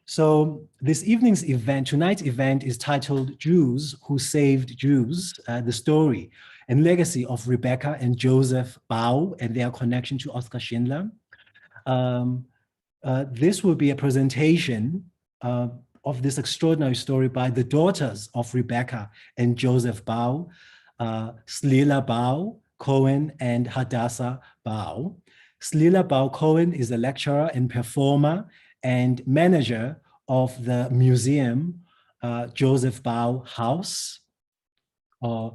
So this evening's event, tonight's event is titled Jews Who Saved Jews, the story and legacy of Rebecca and Joseph Bau and their connection to Oskar Schindler. This will be a presentation of this extraordinary story by the daughters of Rebecca and Joseph Bau, Slila Bau Cohen and Hadassah Bau. Slila Bau Cohen is a lecturer and performer and manager of the museum Joseph Bau House, or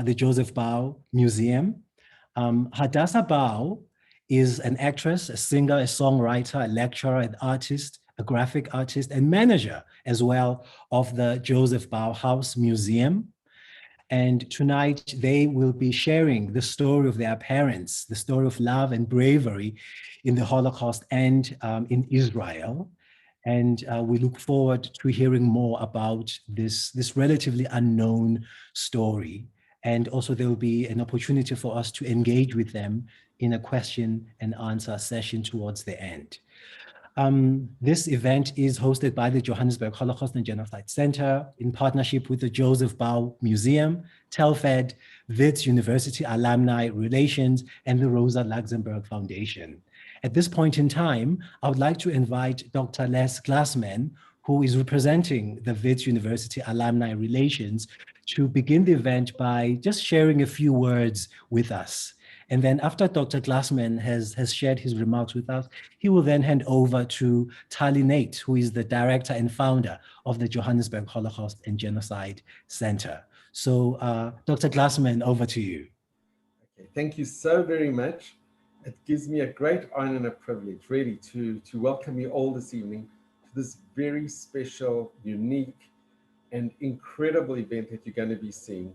the Joseph Bau Museum. Hadassah Bau is an actress, a singer, a songwriter, a lecturer, an artist, a graphic artist, and manager as well of the Joseph Bau House Museum. And tonight they will be sharing the story of their parents, the story of love and bravery in the Holocaust and in Israel. And we look forward to hearing more about this relatively unknown story. And also there will be an opportunity for us to engage with them in a question and answer session towards the end. This event is hosted by the Johannesburg Holocaust and Genocide Center in partnership with the Joseph Bau Museum, Telfed, Wits University Alumni Relations, and the Rosa Luxemburg Foundation. At this point in time, I would like to invite Dr. Les Glassman, who is representing the Wits University Alumni Relations, to begin the event by just sharing a few words with us. And then after Dr. Glassman has shared his remarks with us, he will then hand over to Tali Nate, who is the director and founder of the Johannesburg Holocaust and Genocide Center. So Dr. Glassman, over to you. Okay, thank you so very much. It gives me a great honor and a privilege really to welcome you all this evening to this very special, unique, and incredible event that you're going to be seeing.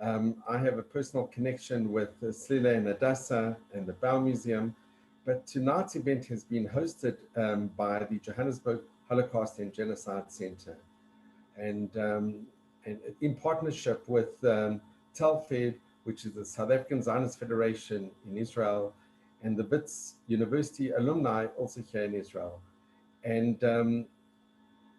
I have a personal connection with Slila and Hadassah and the Bau Museum, but tonight's event has been hosted by the Johannesburg Holocaust and Genocide Center, and in partnership with Telfed, which is the South African Zionist Federation in Israel, and the Wits University alumni also here in Israel. And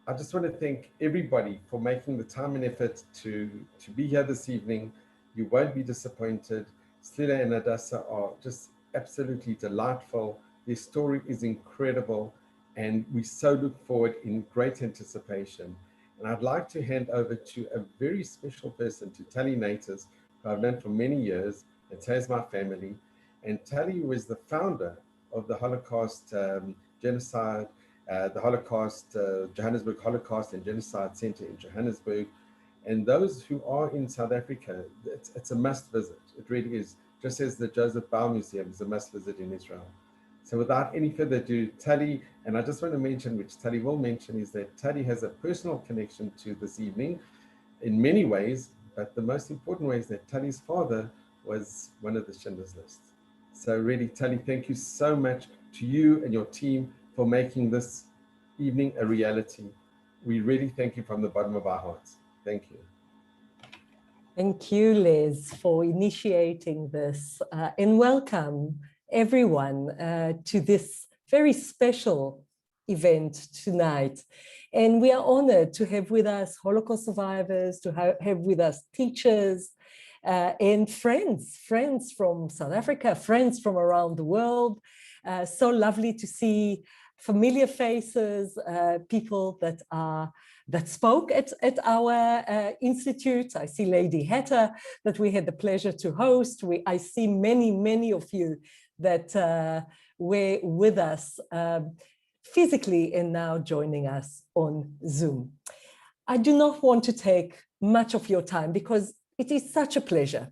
I just want to thank everybody for making the time and effort to be here this evening. You won't be disappointed. Slila and Hadassah are just absolutely delightful. Their story is incredible, and we so look forward in great anticipation. And I'd like to hand over to a very special person, to Tali Natas, who I've known for many years, and Tali's my family. And Tali was the founder of the Holocaust Genocide, the Holocaust, Johannesburg Holocaust and Genocide Center in Johannesburg. And those who are in South Africa, it's a must visit. It really is, just as the Joseph Bau Museum is a must visit in Israel. So without any further ado, Tali, and I just want to mention, which Tali will mention, is that Tali has a personal connection to this evening in many ways, but the most important way is that Tali's father was one of the Schindler's List. So really, Tali, thank you so much to you and your team for making this evening a reality. We really thank you from the bottom of our hearts. Thank you. Thank you, Liz, for initiating this, and welcome everyone to this very special event tonight. And we are honored to have with us Holocaust survivors, to have with us teachers, and friends from South Africa, friends from around the world. So lovely to see familiar faces, people that spoke at our institute. I see Lady Hetta that we had the pleasure to host. I see many of you that were with us physically and now joining us on Zoom. I do not want to take much of your time because it is such a pleasure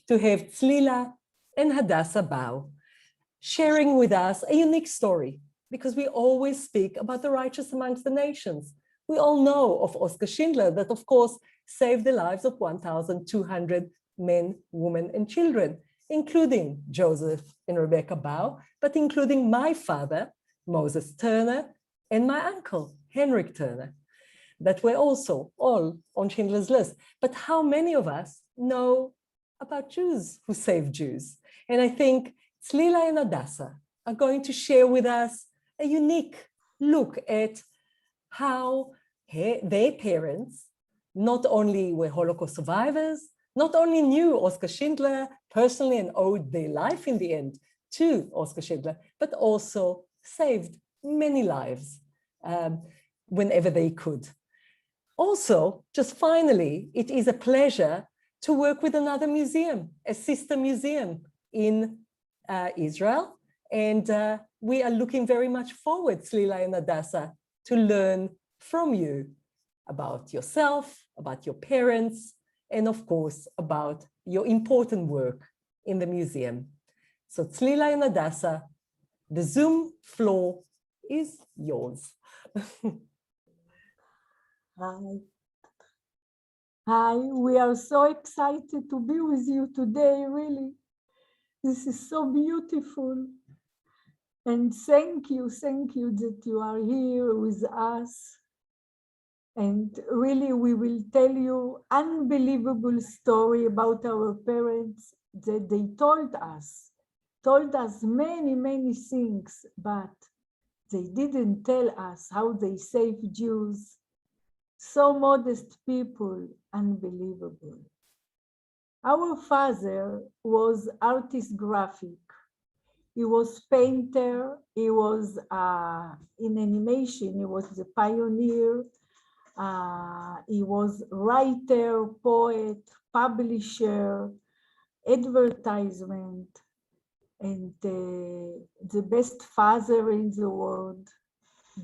to have Slila and Hadassah Bau sharing with us a unique story, because we always speak about the righteous amongst the nations. We all know of Oskar Schindler that, of course, saved the lives of 1,200 men, women, and children, including Joseph and Rebecca Bau, but including my father, Moses Turner, and my uncle, Henrik Turner, that were also all on Schindler's List. But how many of us know about Jews who saved Jews? And I think Slila and Hadassah are going to share with us a unique look at how their parents not only were Holocaust survivors, not only knew Oskar Schindler personally and owed their life in the end to Oskar Schindler, but also saved many lives whenever they could. Also, just finally, it is a pleasure to work with another museum, a sister museum in Israel. And we are looking very much forward, Tzlila and Hadassah, to learn from you about yourself, about your parents, and of course, about your important work in the museum. So Tzlila and Hadassah, the Zoom floor is yours. Hi. Hi, we are so excited to be with you today, really. This is so beautiful. And thank you that you are here with us. And really, we will tell you unbelievable story about our parents that they told us many, many things, but they didn't tell us how they saved Jews. So modest people, unbelievable. Our father was artist graphic. He was painter. He was in animation. He was the pioneer. He was writer, poet, publisher, advertisement, and the best father in the world,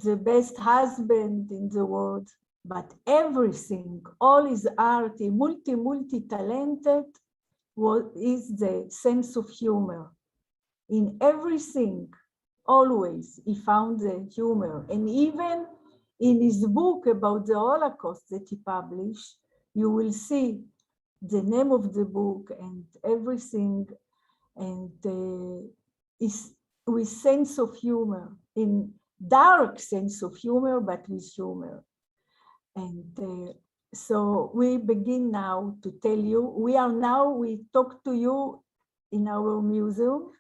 the best husband in the world. But everything, all his art, he multi-talented, is the sense of humor. In everything, always, he found the humor. And even in his book about the Holocaust that he published, you will see the name of the book and everything, and is with sense of humor, in dark sense of humor, but with humor. And so we begin now to tell you, we talk to you in our museum.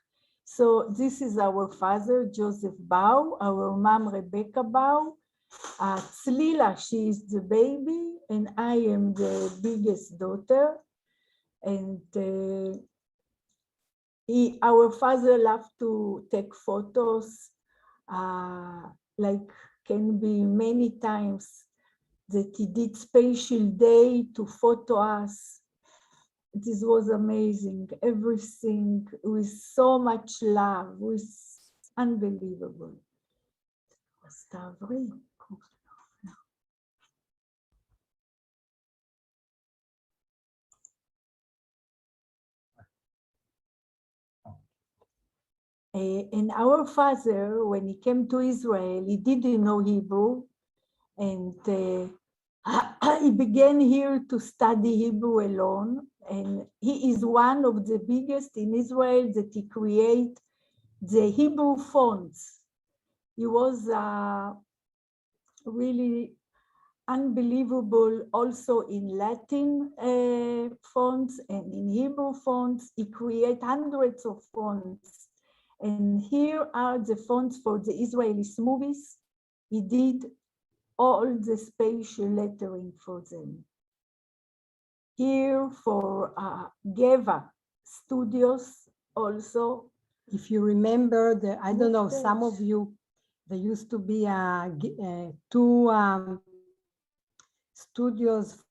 So this is our father, Joseph Bau, our mom, Rebecca Bau. Tzlila, she is the baby, and I am the biggest daughter. And our father loved to take photos, like can be many times that he did special day to photo us. This was amazing, everything with so much love, with unbelievable. And our father, when he came to Israel, he didn't know Hebrew, and he began here to study Hebrew alone. And he is one of the biggest in Israel that he create the Hebrew fonts. He was really unbelievable also in Latin fonts and in Hebrew fonts. He create hundreds of fonts. And here are the fonts for the Israeli movies. He did all the spatial lettering for them. Here for Geva Studios also. If you remember, I don't know, some of you, there used to be two studios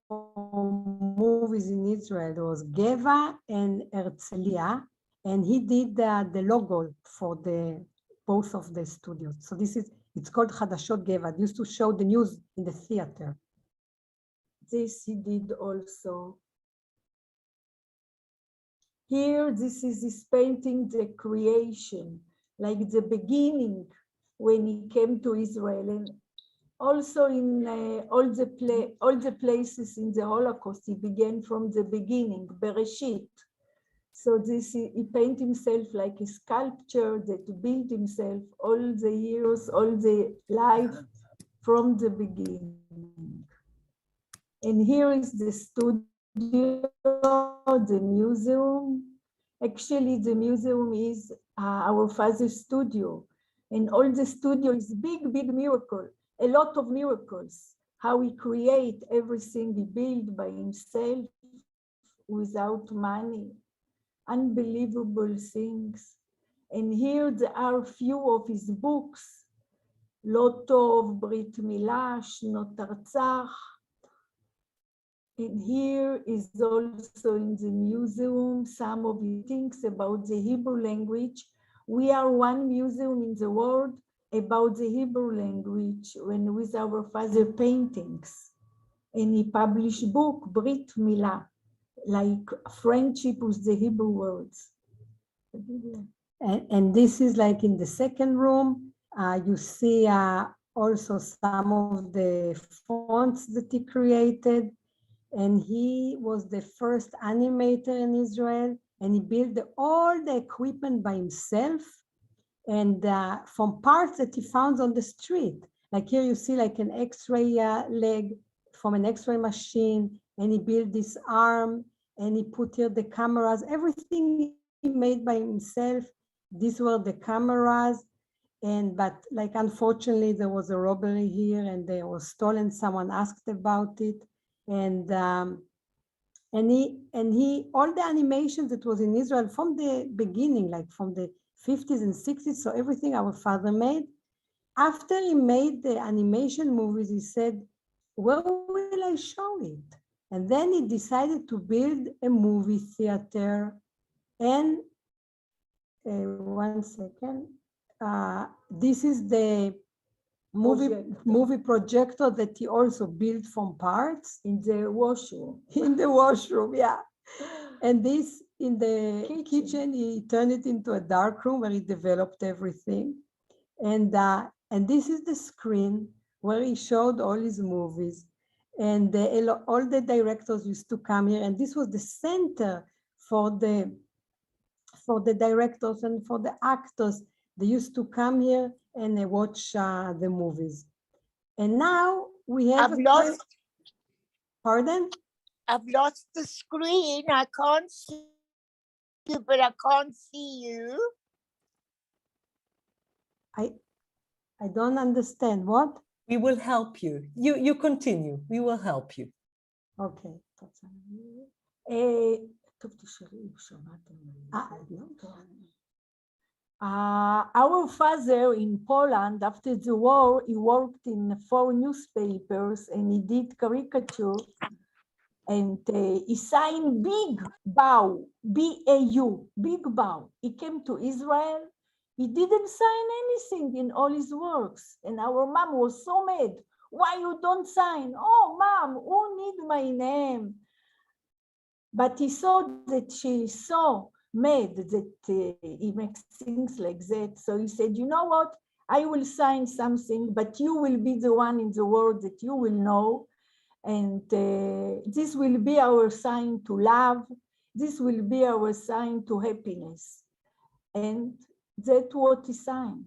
for movies in Israel. There was Geva and Herzliya, and he did the logo for both of the studios. So it's called Hadashot Geva. It used to show the news in the theater. This he did also. Here, this is his painting, the creation, like the beginning when he came to Israel, and also in all the places in the Holocaust, he began from the beginning, Bereshit. So he painted himself like a sculpture that built himself all the years, all the life from the beginning. And here is the studio, the museum. Actually, the museum is our father's studio. And all the studio is big, big miracle. a lot of miracles, how he create everything he built by himself without money, unbelievable things. And here there are few of his books, לא טוב, ברית מילה, שנות תרצח. And here is also in the museum some of the things about the Hebrew language. We are one museum in the world about the Hebrew language when with our father paintings. And he published book, Brit Milah, like friendship with the Hebrew words. And this is like in the second room. You see also some of the fonts that he created. And he was the first animator in Israel, and he built all the equipment by himself, and from parts that he found on the street. Like here you see like an X-ray leg from an X-ray machine, and he built this arm, and he put here the cameras, everything he made by himself. These were the cameras, but like unfortunately there was a robbery here, and they were stolen. Someone asked about it. And he all the animations that was in Israel from the beginning, like from the 50s and 60s, so everything our father made. After he made the animation movies, he said, where will I show it? And then he decided to build a movie theater. And one second, this is the movie projector that he also built from parts in the washroom. In the washroom, yeah. And this in the kitchen, he turned it into a dark room where he developed everything. And this is the screen where he showed all his movies. And all the directors used to come here, and this was the center for the directors and for the actors. They used to come here and they watch the movies. And now we have Pardon? I've lost the screen. I can't see you, but I can't see you. I don't understand. What? We will help you. You continue. We will help you. Okay. Our father in Poland, after the war, he worked in 4 newspapers and he did caricature, and he signed big bow, B-A-U, big bow. He came to Israel. He didn't sign anything in all his works. And our mom was so mad. Why you don't sign? Oh, mom, who need my name? But he saw that she so mad that he makes things like that. So he said, you know what? I will sign something, but you will be the one in the world that you will know. And this will be our sign to love. This will be our sign to happiness. And that's what he signed.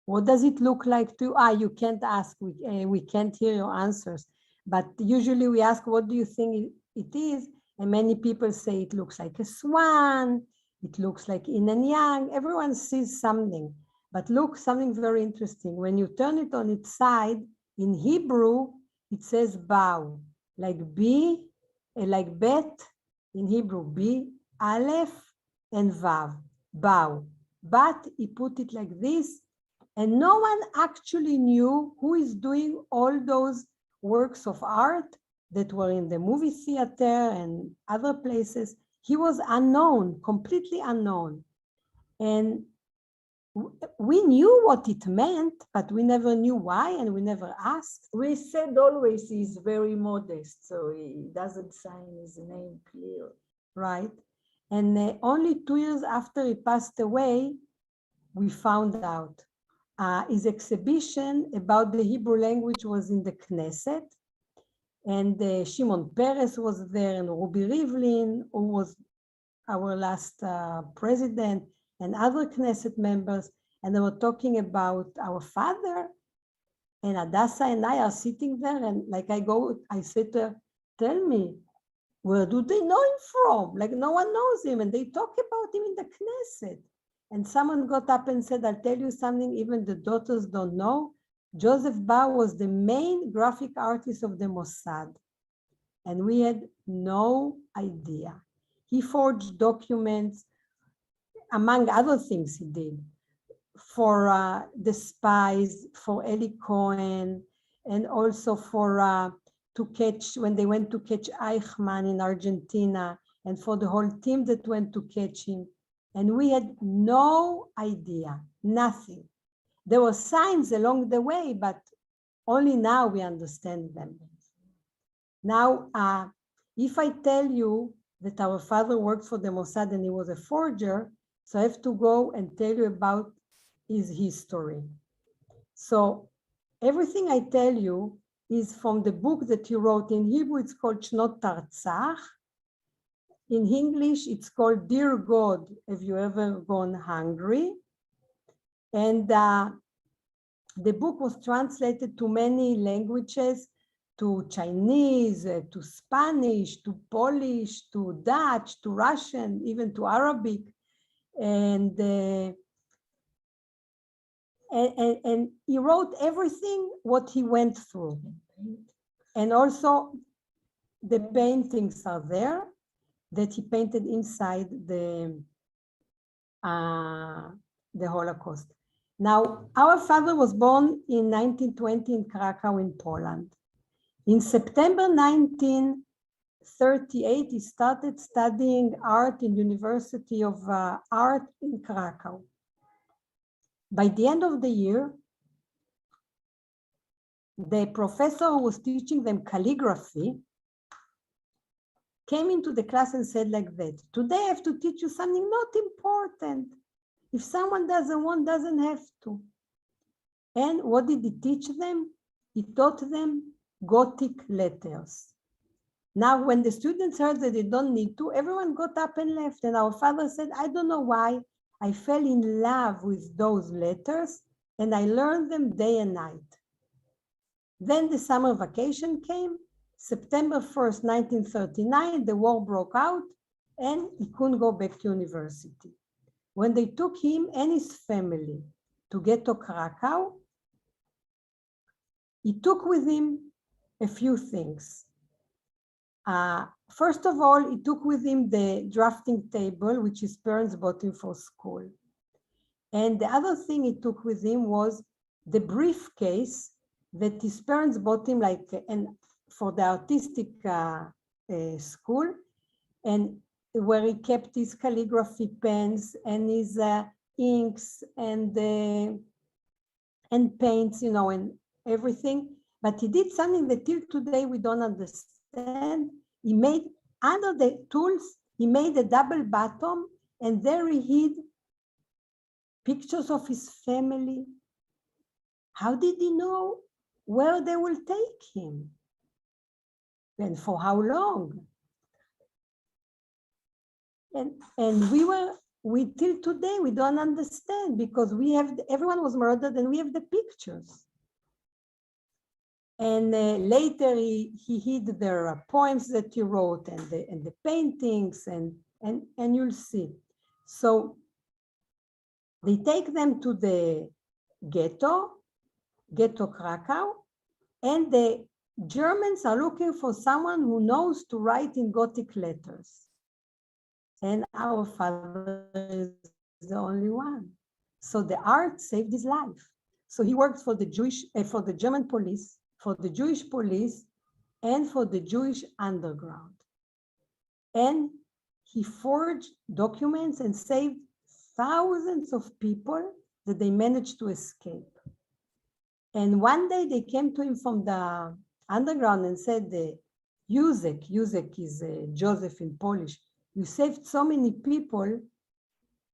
What does it look like to you? You can't ask, we can't hear your answers. But usually we ask, what do you think it is? And many people say it looks like a swan, it looks like yin and yang. Everyone sees something. But look, something very interesting. When you turn it on its side, in Hebrew, it says bow, like B, like bet in Hebrew, B, Aleph, and Vav, bow. But he put it like this, and no one actually knew who is doing all those works of art that were in the movie theater and other places. He was unknown, completely unknown. And we knew what it meant, but we never knew why, and we never asked. We said always he's very modest, so he doesn't sign his name clear. Right. And only 2 years after he passed away, we found out. His exhibition about the Hebrew language was in the Knesset, and Shimon Peres was there, and Ruby Rivlin, who was our last president, and other Knesset members, and they were talking about our father, and Hadassah and I are sitting there, and like I said to her, tell me, where do they know him from? Like no one knows him, and they talk about him in the Knesset. And someone got up and said, I'll tell you something even the daughters don't know. Joseph Bau was the main graphic artist of the Mossad, and we had no idea. He forged documents, among other things he did, for the spies, for Eli Cohen, and also for to catch, when they went to catch Eichmann in Argentina, and for the whole team that went to catch him. And we had no idea, nothing. There were signs along the way, but only now we understand them. Now, if I tell you that our father worked for the Mossad and he was a forger, so I have to go and tell you about his history. So everything I tell you is from the book that he wrote. In Hebrew, it's called Shnot Tartzach. In English, it's called Dear God, Have You Ever Gone Hungry? And the book was translated to many languages, to Chinese, to Spanish, to Polish, to Dutch, to Russian, even to Arabic. And he wrote everything what he went through. And also the paintings are there that he painted inside the Holocaust. Now, our father was born in 1920 in Krakow in Poland. In September 1938, he started studying art in University of Art in Krakow. By the end of the year, the professor who was teaching them calligraphy came into the class and said like that, today I have to teach you something not important. If someone doesn't want, doesn't have to. And what did he teach them? He taught them Gothic letters. Now, when the students heard that they don't need to, everyone got up and left. And our father said, I don't know why, I fell in love with those letters and I learned them day and night. Then the summer vacation came, September 1st, 1939, the war broke out and he couldn't go back to university. When they took him and his family to Ghetto Krakow, he took with him a few things. First of all, he took with him the drafting table, which his parents bought him for school. And the other thing he took with him was the briefcase that his parents bought him, like, and for the artistic school, and where he kept his calligraphy pens and his inks and paints, you know, and everything. But he did something that till today we don't understand. He made, under the tools, he made a double bottom, and there he hid pictures of his family. How did he know where they will take him? And for how long? And we till today, we don't understand, because we have, everyone was murdered and we have the pictures. And later he hid their poems that he wrote and the paintings, and you'll see. So they take them to the ghetto Krakow, and the Germans are looking for someone who knows to write in Gothic letters. And our father is the only one. So the art saved his life. So he worked for the German police, for the Jewish police, and for the Jewish underground. And he forged documents and saved thousands of people that they managed to escape. And one day they came to him from the underground and said, Józek is Joseph in Polish, you saved so many people,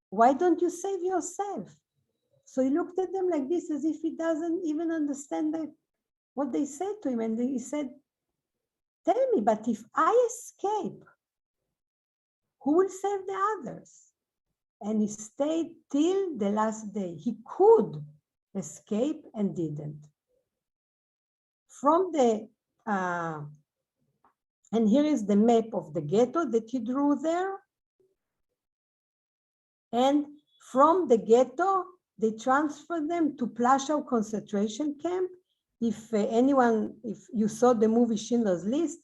why don't you save yourself? So he looked at them like this, as if he doesn't even understand what they said to him. And he said, tell me, but if I escape, who will save the others? And he stayed till the last day. He could escape and didn't. From the, and here is the map of the ghetto that he drew there. And from the ghetto, they transferred them to Plaszow concentration camp. If you saw the movie Schindler's List,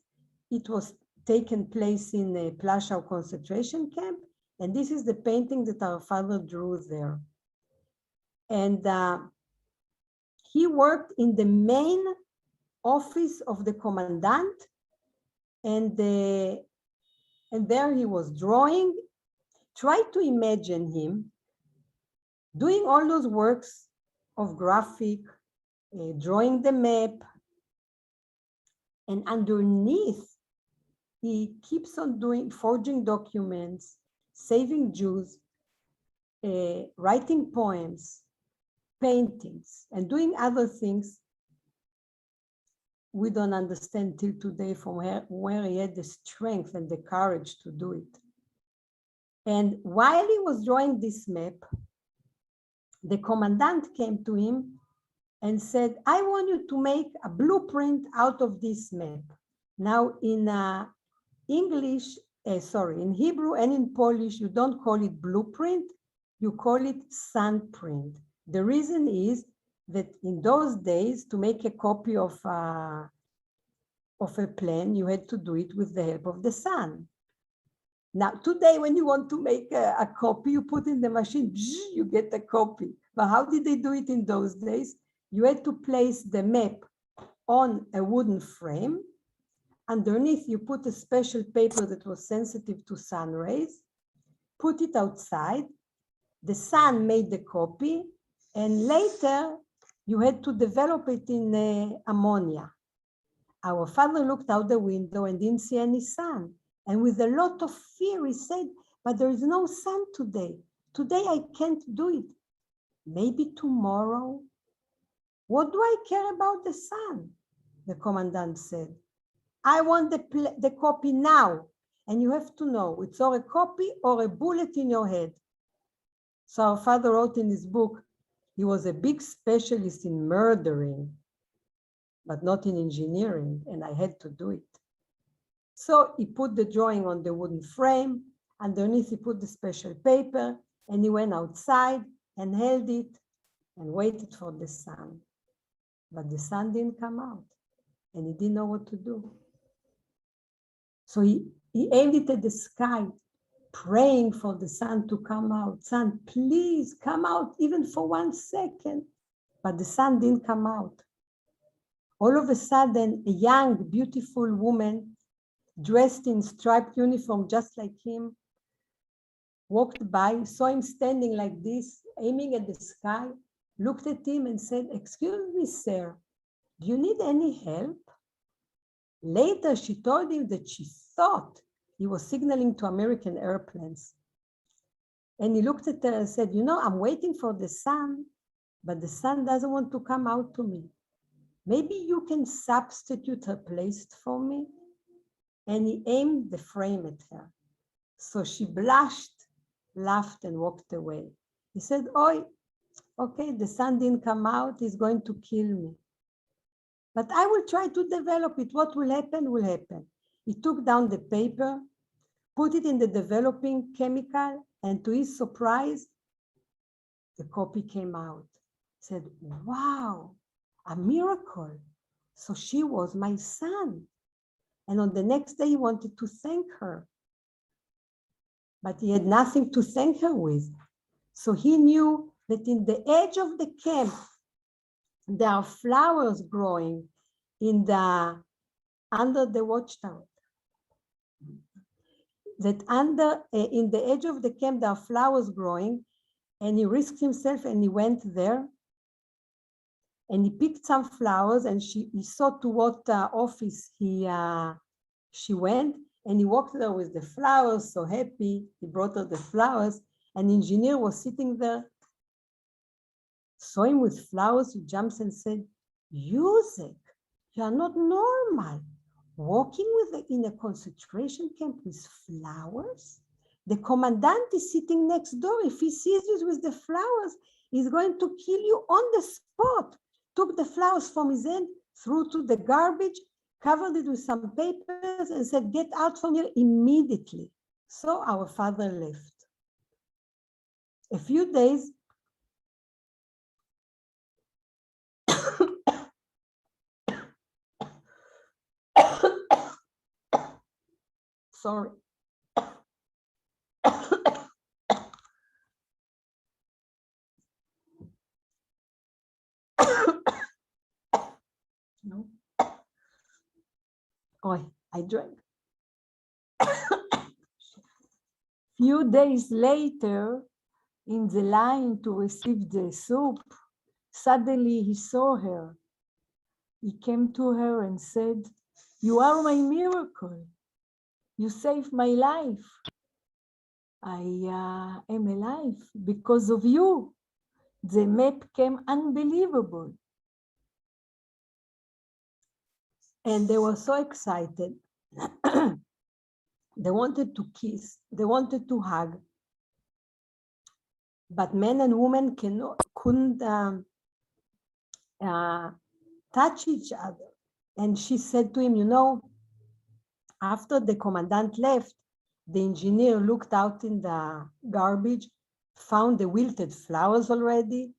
it was taken place in a Plaszow concentration camp. And this is the painting that our father drew there. And he worked in the main office of the commandant, and there he was drawing. Try to imagine him doing all those works of graphic, drawing the map, and underneath he keeps on forging documents, saving Jews, writing poems, paintings, and doing other things we don't understand till today from where he had the strength and the courage to do it. And while he was drawing this map, the commandant came to him and said, I want you to make a blueprint out of this map. Now in in Hebrew and in Polish, you don't call it blueprint, you call it sandprint. The reason is that in those days, to make a copy of a plan, you had to do it with the help of the sun. Now, today, when you want to make a copy, you put in the machine, you get a copy. But how did they do it in those days? You had to place the map on a wooden frame. Underneath, you put a special paper that was sensitive to sun rays, put it outside. The sun made the copy, and later you had to develop it in ammonia. Our father looked out the window and didn't see any sun. And with a lot of fear, he said, but there is no sun today. Today I can't do it. Maybe tomorrow. What do I care about the sun? The commandant said. I want the copy now. And you have to know, it's or a copy or a bullet in your head. So our father wrote in his book, he was a big specialist in murdering, but not in engineering, and I had to do it. So he put the drawing on the wooden frame, underneath he put the special paper, and he went outside and held it and waited for the sun. But the sun didn't come out, and he didn't know what to do. So he aimed it at the sky, praying for the sun to come out. Sun, please come out even for 1 second. But the sun didn't come out. All of a sudden, a young, beautiful woman dressed in striped uniform, just like him, walked by, saw him standing like this, aiming at the sky, looked at him and said, excuse me, sir, do you need any help? Later, she told him that she thought he was signaling to American airplanes. And he looked at her and said, you know, I'm waiting for the sun, but the sun doesn't want to come out to me. Maybe you can substitute her place for me? And he aimed the frame at her. So she blushed, laughed, and walked away. He said, oi, okay, the sun didn't come out, he's going to kill me. But I will try to develop it. What will happen, will happen. He took down the paper, put it in the developing chemical, and to his surprise, the copy came out. He said, wow, a miracle. So she was my son. And on the next day, he wanted to thank her. But he had nothing to thank her with. So he knew that in the edge of the camp, there are flowers growing under the watchtower. That in the edge of the camp, there are flowers growing, and he risked himself and he went there. And he picked some flowers, and he saw to what office she went, and he walked there with the flowers, so happy. He brought her the flowers. An engineer was sitting there, saw him with flowers. He jumps and said, Yusek, you are not normal. Walking in a concentration camp with flowers? The commandant is sitting next door. If he sees you with the flowers, he's going to kill you on the spot. Took the flowers from his hand, threw to the garbage, covered it with some papers, and said, get out from here immediately. So our father left. A few days sorry. No. Oh, I drank. Few days later, in the line to receive the soup, suddenly he saw her. He came to her and said, "You are my miracle. You saved my life. I am alive because of you." The map came unbelievable. And they were so excited. They wanted to kiss, they wanted to hug. But men and women couldn't touch each other. And she said to him, "You know, after the commandant left, the engineer looked out in the garbage, found the wilted flowers already,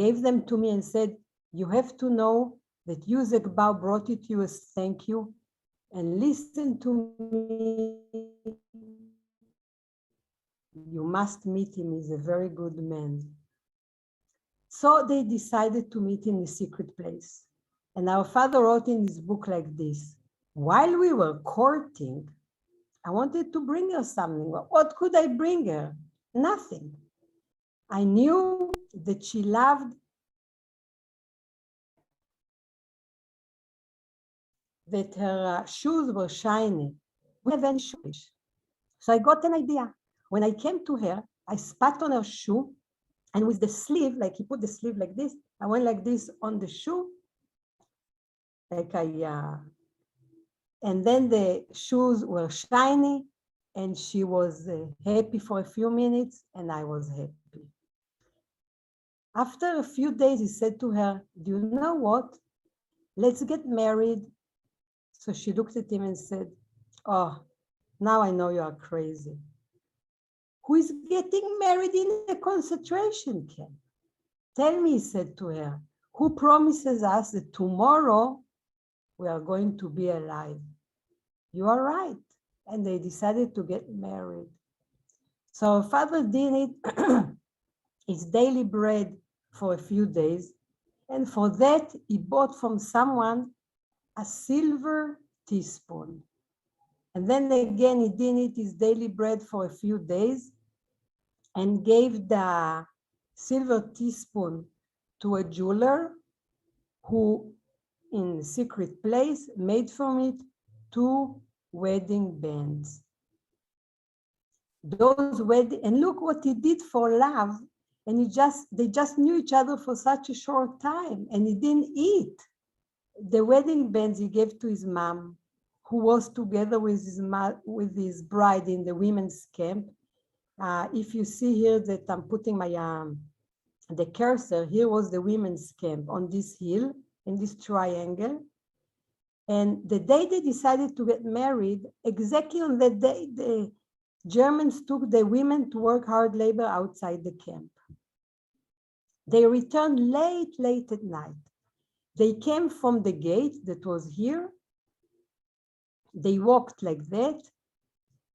gave them to me and said, 'You have to know that Yusek Bao brought it to you as thank you. And listen to me, you must meet him, he's a very good man.'" So they decided to meet in a secret place. And our father wrote in his book like this: "While we were courting, I wanted to bring her something. What could I bring her? Nothing. I knew that she loved that her shoes were shiny. We have any shoes. So I got an idea. When I came to her, I spat on her shoe, and with the sleeve, like he put the sleeve like this, I went like this on the shoe, and then the shoes were shiny, and she was happy for a few minutes, and I was happy. After a few days, he said to her, "Do you know what? Let's get married." So she looked at him and said, "Oh, now I know you are crazy. Who is getting married in a concentration camp? Tell me," he said to her, "who promises us that tomorrow we are going to be alive?" "You are right." And they decided to get married. So father did his daily bread for a few days. And for that, he bought from someone a silver teaspoon. And then again, he didn't eat his daily bread for a few days and gave the silver teaspoon to a jeweler who, in a secret place, made from it 2 wedding bands. Those wedding, and look what he did for love. And they just knew each other for such a short time, and he didn't eat. The wedding bands he gave to his mom, who was together with his bride in the women's camp. If you see here that I'm putting my the cursor, here was the women's camp on this hill, in this triangle. And the day they decided to get married, exactly on that day, the Germans took the women to work hard labor outside the camp. They returned late at night. They came from the gate that was here. They walked like that.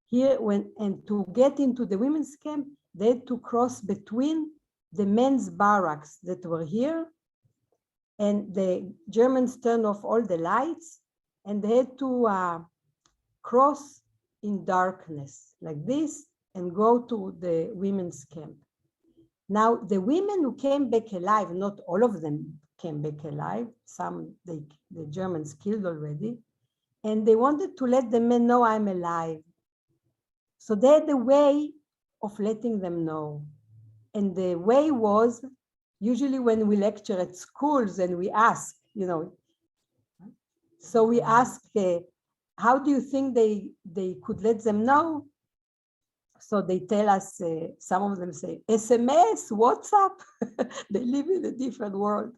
Here, and to get into the women's camp, they had to cross between the men's barracks that were here, and the Germans turned off all the lights, and they had to cross in darkness like this and go to the women's camp. Now, the women who came back alive, not all of them came back alive, some the Germans killed already, and they wanted to let the men know, "I'm alive." So they had a way of letting them know. And the way was, usually when we lecture at schools and we ask, so we ask, how do you think they could let them know? So they tell us, some of them say, SMS, WhatsApp. They live in a different world.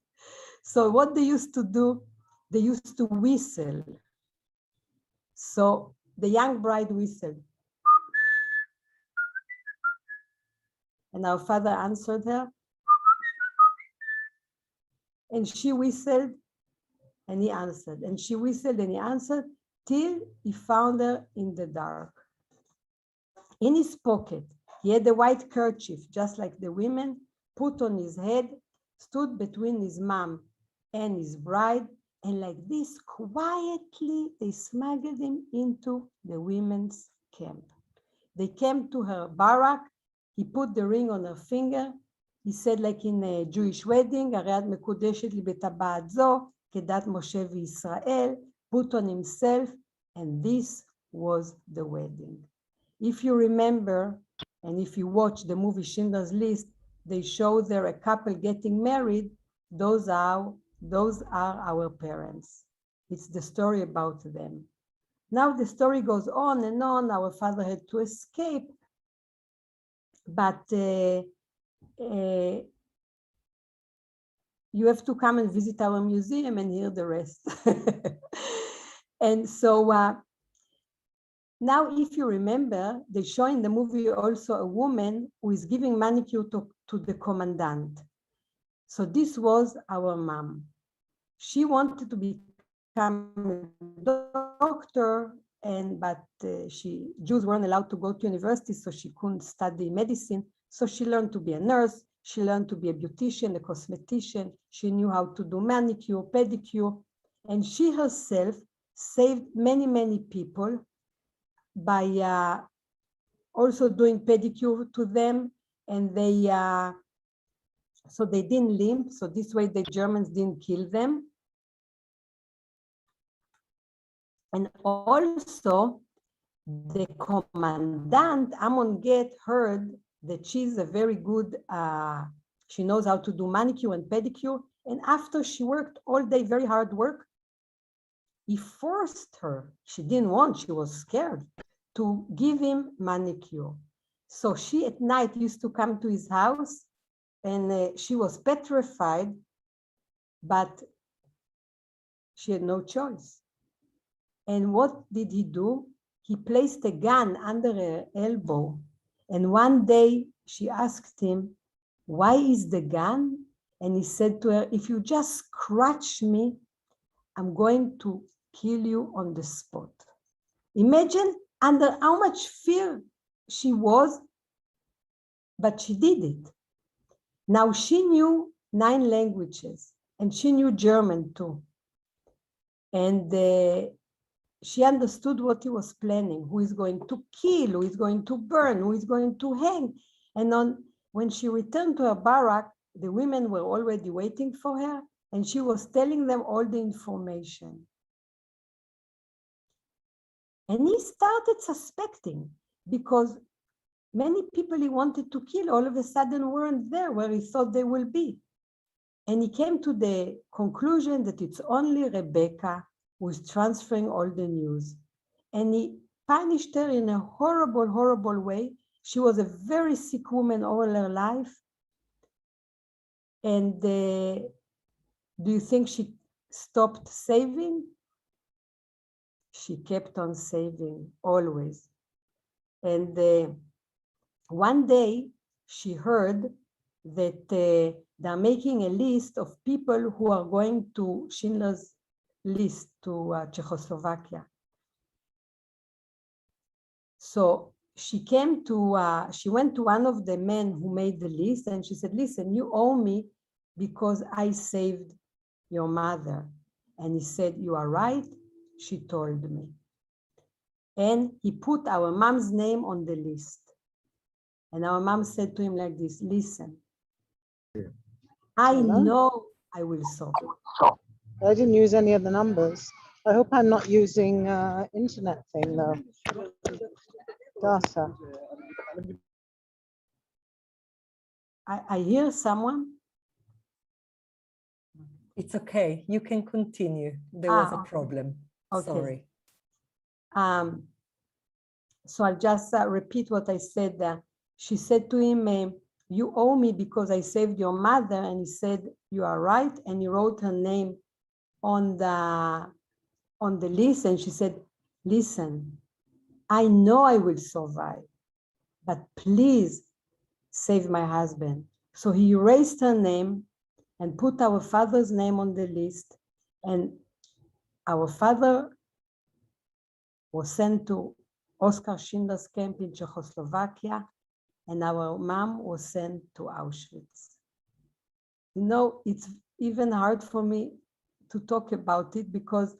So what they used to do, they used to whistle. So the young bride whistled. And our father answered her. And she whistled and he answered. And she whistled and he answered. till he found her in the dark. In his pocket, he had a white kerchief, just like the women, put on his head, stood between his mom and his bride, and like this, quietly, they smuggled him into the women's camp. They came to her barrack. He put the ring on her finger. He said, like in a Jewish wedding, הרי את מקודשת לי בטבעת זו, כדת משה וישראל, put on himself, and this was the wedding. If you remember, and if you watch the movie Schindler's List, they show there a couple getting married. Those are our parents. It's the story about them. Now the story goes on and on. Our father had to escape, but you have to come and visit our museum and hear the rest. And so now, if you remember, they show in the movie also a woman who is giving manicure to the commandant. So this was our mom. She wanted to become a doctor, but Jews weren't allowed to go to university, so she couldn't study medicine. So she learned to be a nurse. She learned to be a beautician, a cosmetician. She knew how to do manicure, pedicure, and she herself saved many, many people by also doing pedicure to them, and so they didn't limp. So this way the Germans didn't kill them. And also the commandant, Amon Get, heard that she's a very good, she knows how to do manicure and pedicure. And after she worked all day, very hard work, he forced her, she didn't want, she was scared, to give him manicure. So she at night used to come to his house, and she was petrified, but she had no choice. And what did he do? He placed a gun under her elbow. And one day she asked him, "Why is the gun?" And he said to her, "If you just scratch me, I'm going to kill you on the spot." Imagine under how much fear she was, but she did it. Now she knew 9 languages, and she knew German too. And she understood what he was planning, who is going to kill, who is going to burn, who is going to hang. And when she returned to her barrack, the women were already waiting for her, and she was telling them all the information. And he started suspecting, because many people he wanted to kill all of a sudden weren't there where he thought they will be. And he came to the conclusion that it's only Rebecca who is transferring all the news. And he punished her in a horrible, horrible way. She was a very sick woman all her life. And do you think she stopped saving? She kept on saving, always. And one day she heard that they're making a list of people who are going to Schindler's List to Czechoslovakia. So she went to one of the men who made the list, and she said, "Listen, you owe me because I saved your mother." And he said, "You are right," she told me. And he put our mom's name on the list. And our mom said to him like this, "Listen, I know I will solve it." I didn't use any of the numbers. I hope I'm not using internet thing though. Data. I hear someone. It's okay. You can continue. There was a problem. Okay. Sorry. So I'll just repeat what I said. She said to him, "You owe me because I saved your mother." And he said, "You are right." And he wrote her name on the list. And she said, "Listen, I know I will survive, but please save my husband." So he erased her name and put our father's name on the list. And our father was sent to Oskar Schindler's camp in Czechoslovakia, and our mom was sent to Auschwitz. You know, it's even hard for me to talk about it because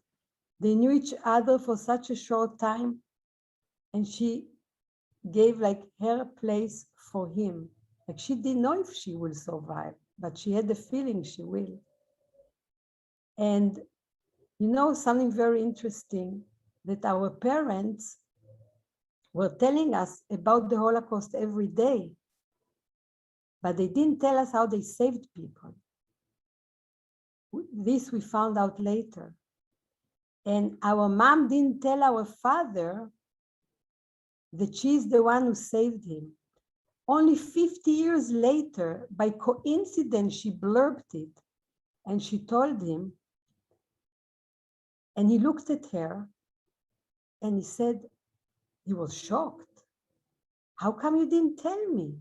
they knew each other for such a short time, and she gave like her place for him. Like she didn't know if she will survive, but she had the feeling she will. And you know, something very interesting, that our parents were telling us about the Holocaust every day, but they didn't tell us how they saved people. This we found out later. And our mom didn't tell our father that she's the one who saved him. Only 50 years later, by coincidence, she blurbed it and she told him, and he looked at her and he said, he was shocked. How come you didn't tell me?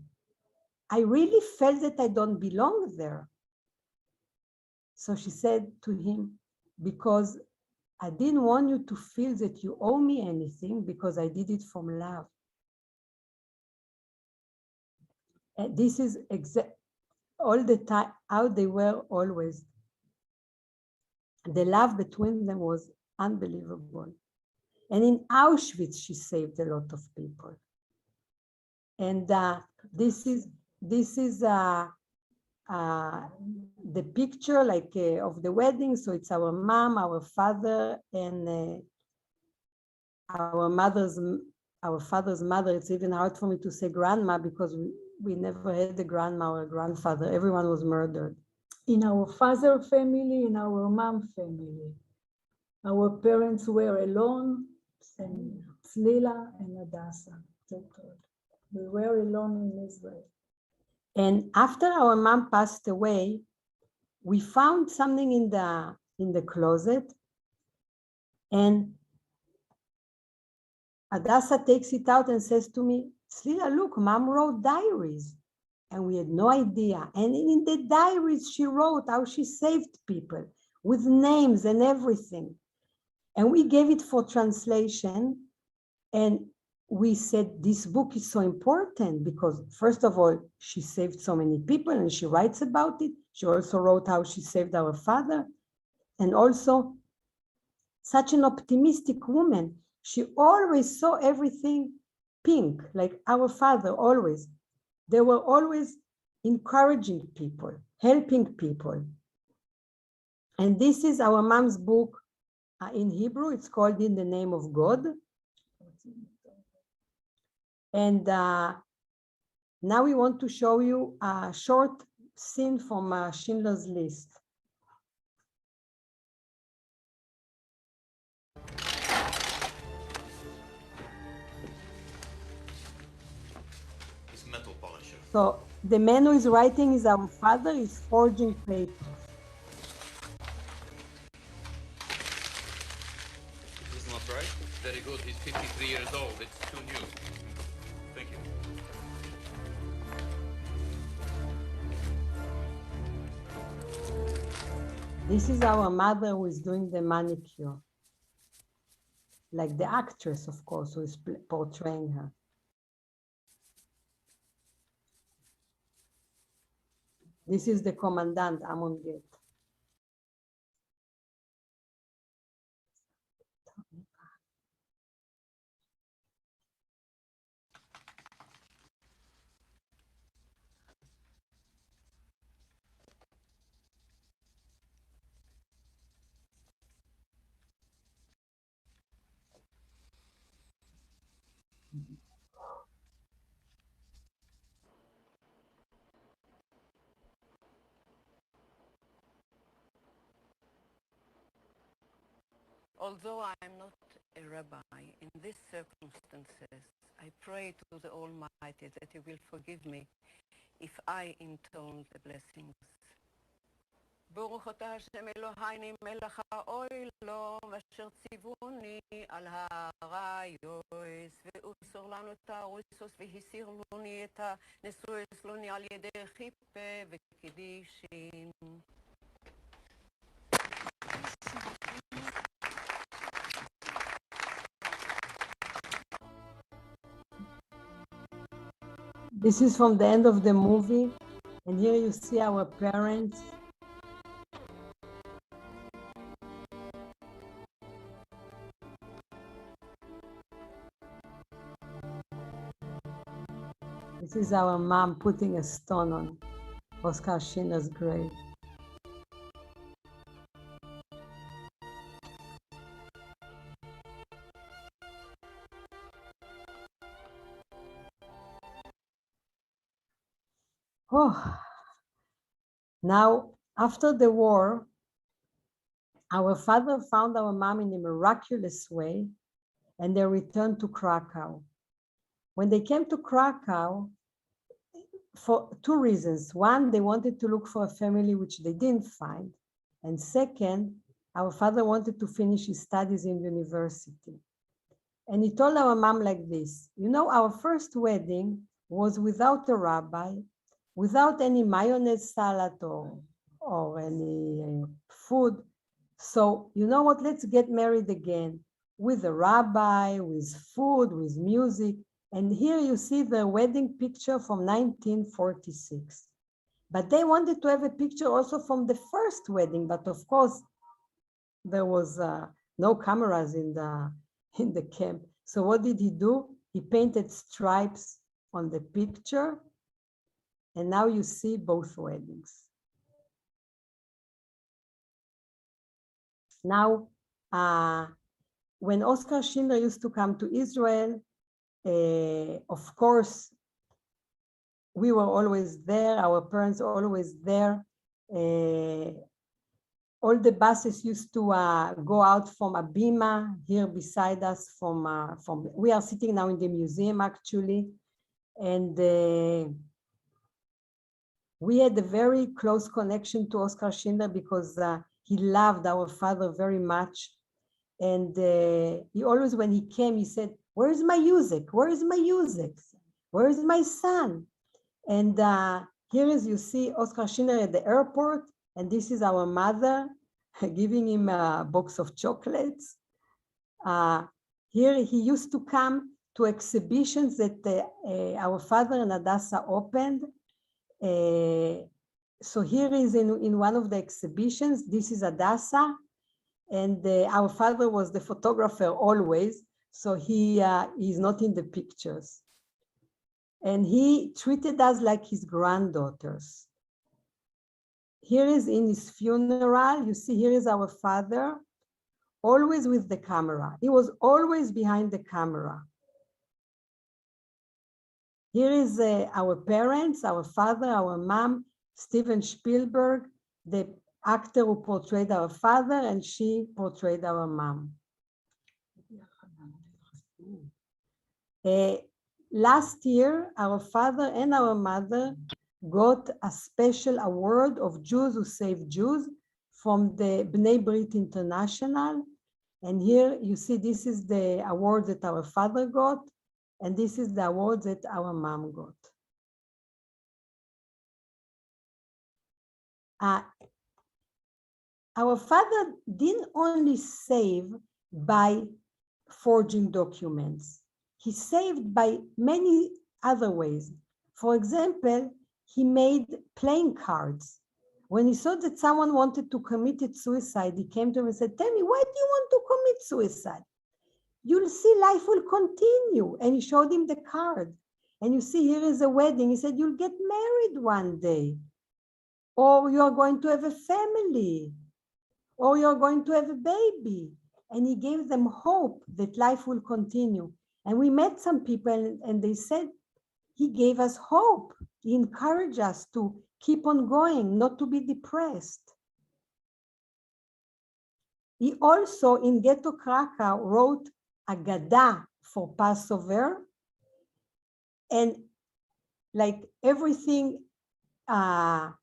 I really felt that I don't belong there. So she said to him, because I didn't want you to feel that you owe me anything, because I did it from love. And this is all the time how they were always. The love between them was unbelievable. And in Auschwitz, she saved a lot of people. And this is the picture like of the wedding. So it's our mom, our father, and our father's mother. It's even hard for me to say grandma because we never had a grandma or a grandfather. Everyone was murdered. In our father family, in our mom family, our parents were alone, and Slila and Hadassah. We were alone in Israel. And after our mom passed away, we found something in the closet, and Hadassah takes it out and says to me, Slila, look, mom wrote diaries. And we had no idea. And in the diaries, she wrote how she saved people with names and everything. And we gave it for translation. And we said, this book is so important because, first of all, she saved so many people and she writes about it. She also wrote how she saved our father. And also, such an optimistic woman. She always saw everything pink, like our father always. They were always encouraging people, helping people. And this is our mom's book in Hebrew. It's called In the Name of God. And now we want to show you a short scene from Schindler's List. Metal polisher. So the man who is writing is our father, he's forging paper. This is not right? Very good. He's 53 years old. It's too new. Thank you. This is our mother who is doing the manicure. Like the actress, of course, who is portraying her. This is the commandant, Amon Get. Although I am not a rabbi, in these circumstances, I pray to the Almighty that He will forgive me if I intone the blessings. ברוך אתה השם אלוהינו מלך העולם אשר ציווני על הרעיוס ואוסר לנו את האוריסוס והסיר לוני את הנשואס לוני על ידי חיפה וקדישים. This is from the end of the movie. And here you see our parents. This is our mom putting a stone on Oskar Schindler's grave. Oh, now after the war, our father found our mom in a miraculous way, and they returned to Krakow. When they came to Krakow, for two reasons. One, they wanted to look for a family which they didn't find. And second, our father wanted to finish his studies in university. And he told our mom like this, you know, our first wedding was without a rabbi, without any mayonnaise salad or any food. So you know what, let's get married again with a rabbi, with food, with music. And here you see the wedding picture from 1946. But they wanted to have a picture also from the first wedding, but of course, there was no cameras in the camp. So what did he do? He painted stripes on the picture. And now you see both weddings. Now, when Oskar Schindler used to come to Israel, of course, we were always there, our parents were always there. All the buses used to go out from Abima, here beside us we are sitting now in the museum actually. And we had a very close connection to Oskar Schindler because he loved our father very much. And he always, when he came, he said, where is my music? Where is my music? Where is my son? And here is, you see Oskar Schindler at the airport, and this is our mother giving him a box of chocolates. Here he used to come to exhibitions that our father and Hadassah opened. So here is in one of the exhibitions, this is Hadassah, and our father was the photographer always, so he is not in the pictures. And he treated us like his granddaughters. Here is in his funeral, you see here is our father, always with the camera. He was always behind the camera. Here is our parents, our father, our mom, Steven Spielberg, the actor who portrayed our father, and she portrayed our mom. Last year, our father and our mother got a special award of Jews who Save Jews from the Bnei Brit International. And here you see, this is the award that our father got, and this is the award that our mom got. Our father didn't only save by forging documents. He saved by many other ways. For example, he made playing cards. When he saw that someone wanted to commit suicide, he came to him and said, tell me, why do you want to commit suicide? You'll see life will continue. And he showed him the card. And you see, here is a wedding. He said, you'll get married one day. Or you're going to have a family. Or you're going to have a baby. And he gave them hope that life will continue. And we met some people and they said, he gave us hope. He encouraged us to keep on going, not to be depressed. He also, in Ghetto Krakow, wrote Agada for Passover. And like everything, like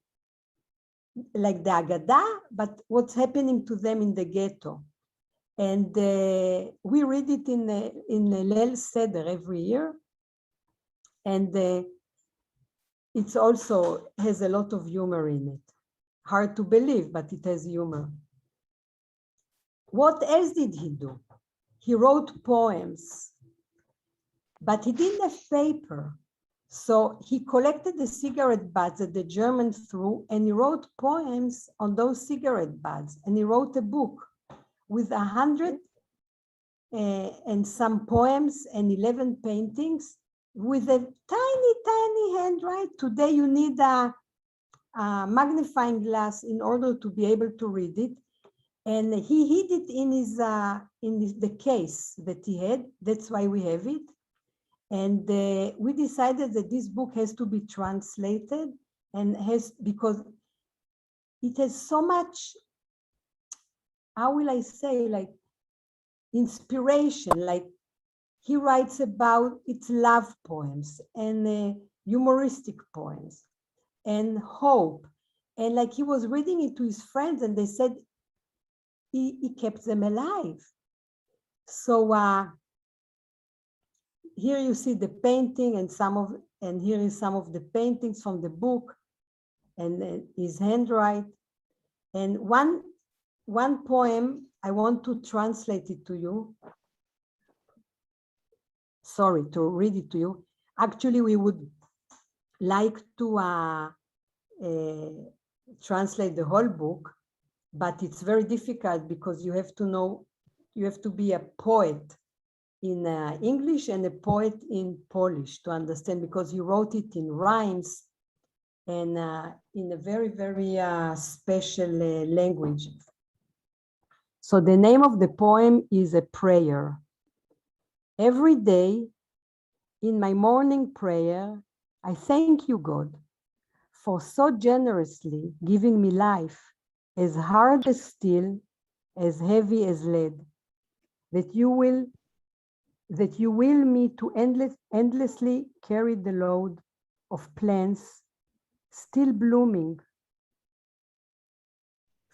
the Agada, but what's happening to them in the ghetto. And we read it in Leil Seder every year. And it's also has a lot of humor in it. Hard to believe, but it has humor. What else did he do? He wrote poems, but he didn't have paper. So he collected the cigarette butts that the Germans threw, and he wrote poems on those cigarette butts. And he wrote a book with 100 and some poems and 11 paintings with a tiny, tiny handwriting. Today you need a magnifying glass in order to be able to read it. And he hid it in the case that he had. That's why we have it. And we decided that this book has to be translated, and because it has so much, how will I say, like inspiration. Like he writes about its love poems and humoristic poems and hope. And like he was reading it to his friends, and they said he kept them alive. So here you see the painting and here is some of the paintings from the book and his handwriting. And one poem, I want to translate it to you. Sorry, to read it to you. Actually, we would like to translate the whole book, but it's very difficult because you have to be a poet in English and a poet in Polish to understand, because he wrote it in rhymes and in a very, very special language. So the name of the poem is A Prayer. Every day in my morning prayer, I thank you, God, for so generously giving me life, as hard as steel, as heavy as lead, that you will me to endlessly carry the load of plants still blooming,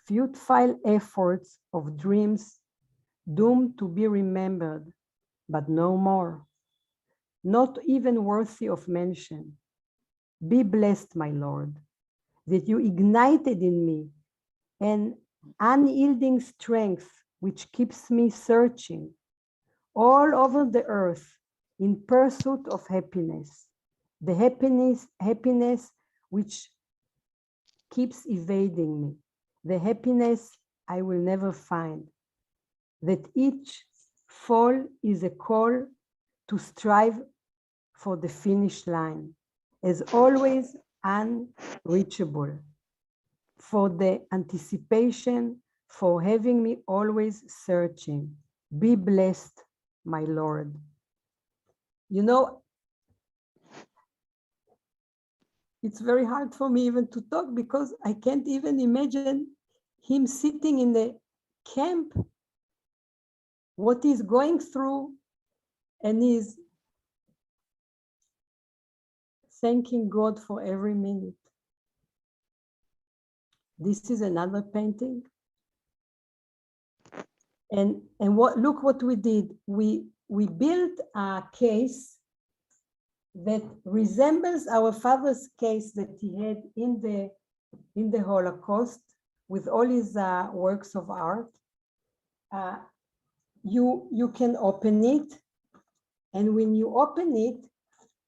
futile efforts of dreams doomed to be remembered, but no more, not even worthy of mention. Be blessed, my Lord, that you ignited in me an unyielding strength which keeps me searching all over the earth in pursuit of happiness, the happiness which keeps evading me, the happiness I will never find, that each fall is a call to strive for the finish line, as always unreachable, for the anticipation, for having me always searching. Be blessed, my Lord. You know, it's very hard for me even to talk because I can't even imagine him sitting in the camp, what he's going through, and he's thanking God for every minute. This is another painting. And look what we did. We built a case that resembles our father's case that he had in the Holocaust with all his works of art. You can open it, and when you open it,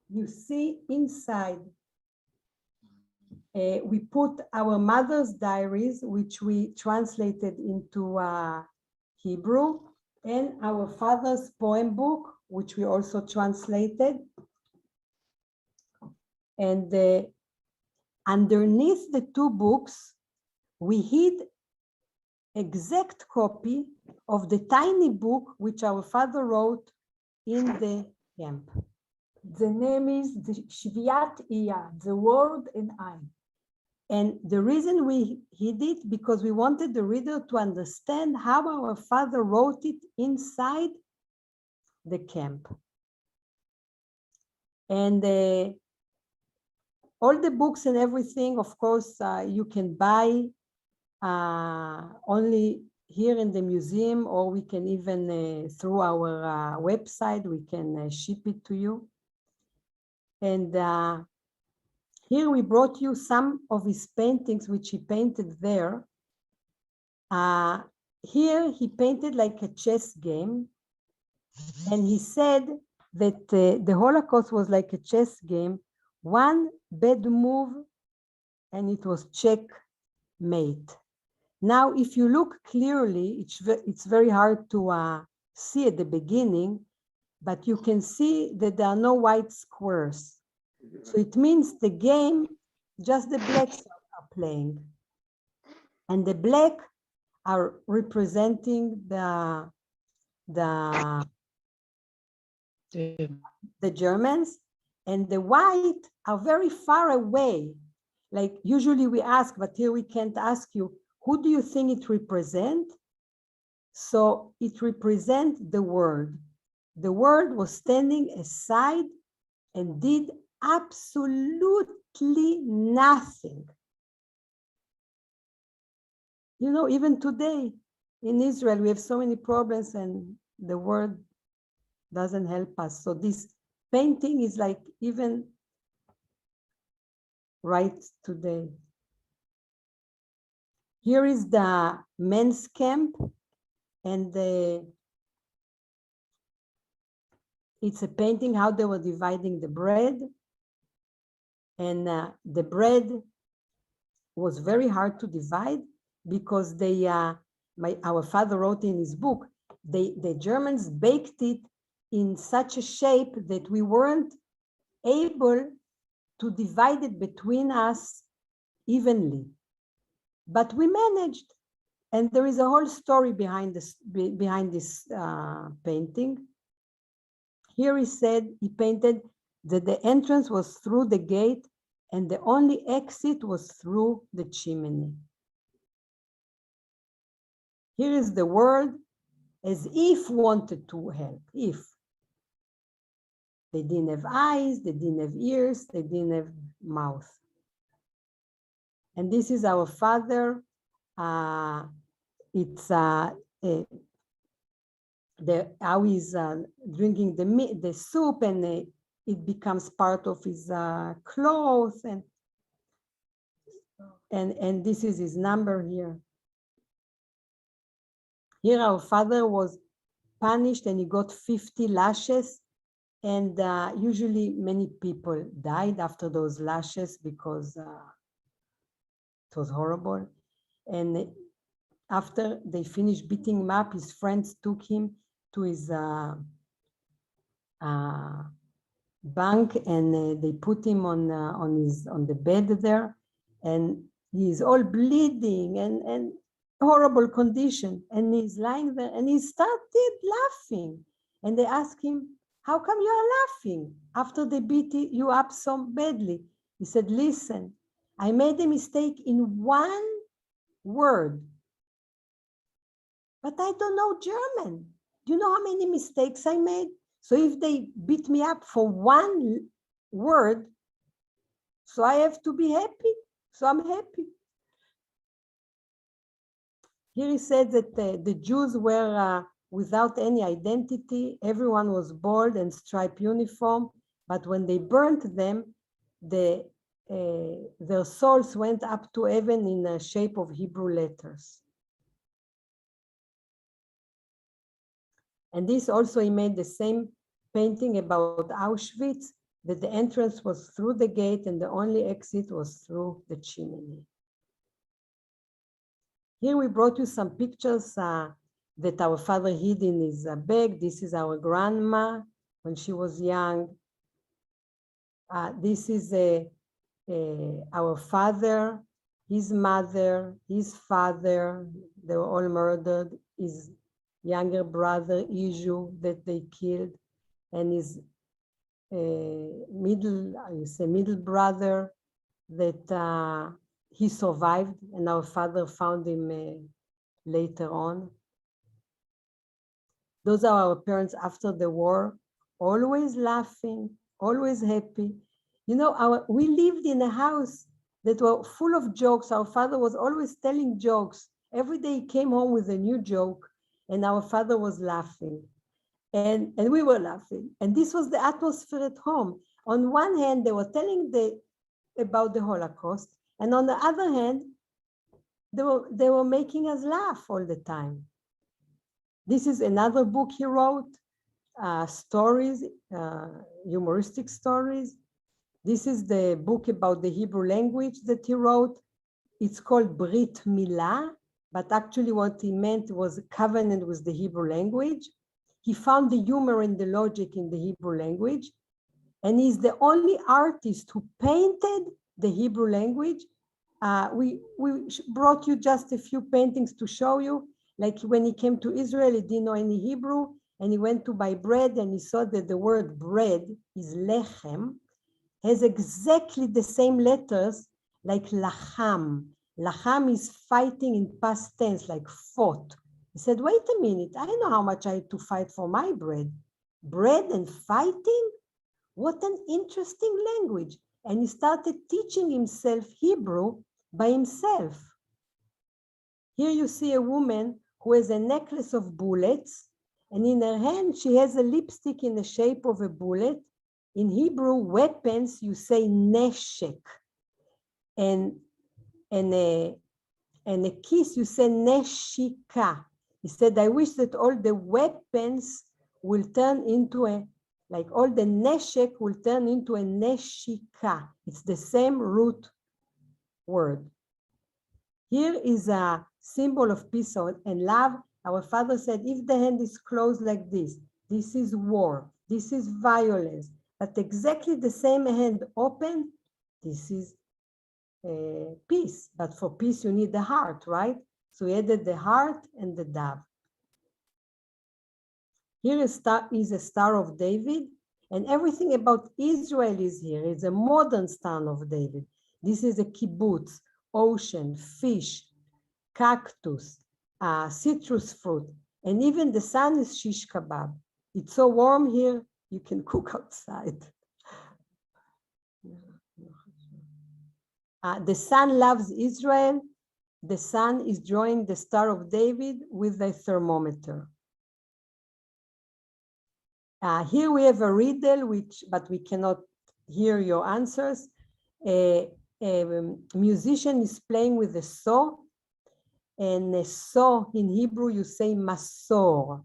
you see inside. We put our mother's diaries, which we translated into Hebrew, and our father's poem book, which we also translated. And underneath the two books, we hid exact copy of the tiny book which our father wrote in the camp. The name is the Shviat Iya, the word and I. And the reason we hid it, because we wanted the reader to understand how our father wrote it inside the camp. And all the books and everything, of course, you can buy only here in the museum, or we can even through our website, we can ship it to you. And here we brought you some of his paintings, which he painted there. Here he painted like a chess game. And he said that the Holocaust was like a chess game One bad move and it was checkmate. Now, if you look clearly, it's very hard to see at the beginning, but you can see that there are no white squares. So it means the game, just the blacks are playing. And the black are representing the Germans, and the white are very far away. Like usually we ask, but here we can't ask you, who do you think it represents? So it represents the world. The world was standing aside and did absolutely nothing. You know, even today in Israel, we have so many problems and the world doesn't help us. So this painting is like even right today. Here is the men's camp, and it's a painting how they were dividing the bread. And the bread was very hard to divide because our father wrote in his book, the Germans baked it in such a shape that we weren't able to divide it between us evenly. But we managed. And there is a whole story behind this painting. Here he painted that the entrance was through the gate and the only exit was through the chimney. Here is the world as if wanted to help, if. They didn't have eyes, they didn't have ears, they didn't have mouth. And this is our father. It's how he's drinking the soup, and it becomes part of his clothes, and this is his number here. Here our father was punished and he got 50 lashes, and usually many people died after those lashes because it was horrible. And after they finished beating him up, his friends took him to his bunk, and they put him on the bed there, and he's all bleeding and horrible condition, and he's lying there, and he started laughing, and they asked him, how come you are laughing after they beat you up so badly? He said, listen, I made a mistake in one word, but I don't know German. Do you know how many mistakes I made? So if they beat me up for one word, so I have to be happy. So I'm happy. Here he said that the Jews were without any identity. Everyone was bold and striped uniform, but when they burnt them, their souls went up to heaven in the shape of Hebrew letters. And this also, he made the same painting about Auschwitz, that the entrance was through the gate and the only exit was through the chimney. Here we brought you some pictures that our father hid in his bag. This is our grandma when she was young. This is our father, his mother, his father. They were all murdered. His younger brother, Iju, that they killed, and his middle brother that he survived, and our father found him later on. Those are our parents after the war, always laughing, always happy. You know, we lived in a house that were full of jokes. Our father was always telling jokes. Every day he came home with a new joke, and our father was laughing. And we were laughing. And this was the atmosphere at home. On one hand, they were telling about the Holocaust, and on the other hand, they were making us laugh all the time. This is another book he wrote, stories, humoristic stories. This is the book about the Hebrew language that he wrote. It's called Brit Milah, but actually what he meant was a covenant with the Hebrew language. He found the humor and the logic in the Hebrew language, and he's the only artist who painted the Hebrew language. We brought you just a few paintings to show you. Like when he came to Israel, he didn't know any Hebrew, and he went to buy bread, and he saw that the word bread is lechem, has exactly the same letters like lacham. Lacham is fighting in past tense, like fought. He said, wait a minute, I know how much I had to fight for my bread. Bread and fighting? What an interesting language. And he started teaching himself Hebrew by himself. Here you see a woman who has a necklace of bullets, and in her hand she has a lipstick in the shape of a bullet. In Hebrew, weapons, you say neshek. And a kiss, you say neshika. He said, I wish that all the weapons will turn into like all the neshek will turn into a neshika. It's the same root word. Here is a symbol of peace and love. Our father said, if the hand is closed like this is war, this is violence. But exactly the same hand open, this is peace. But for peace, you need the heart, right? So he added the heart and the dove. Here is a Star of David, and everything about Israel is here. It's a modern Star of David. This is a kibbutz, ocean, fish, cactus, citrus fruit, and even the sun is shish kebab. It's so warm here, you can cook outside. The sun loves Israel. The sun is drawing the Star of David with the thermometer. Here we have a riddle, but we cannot hear your answers. A musician is playing with a saw, and a saw in Hebrew you say masor.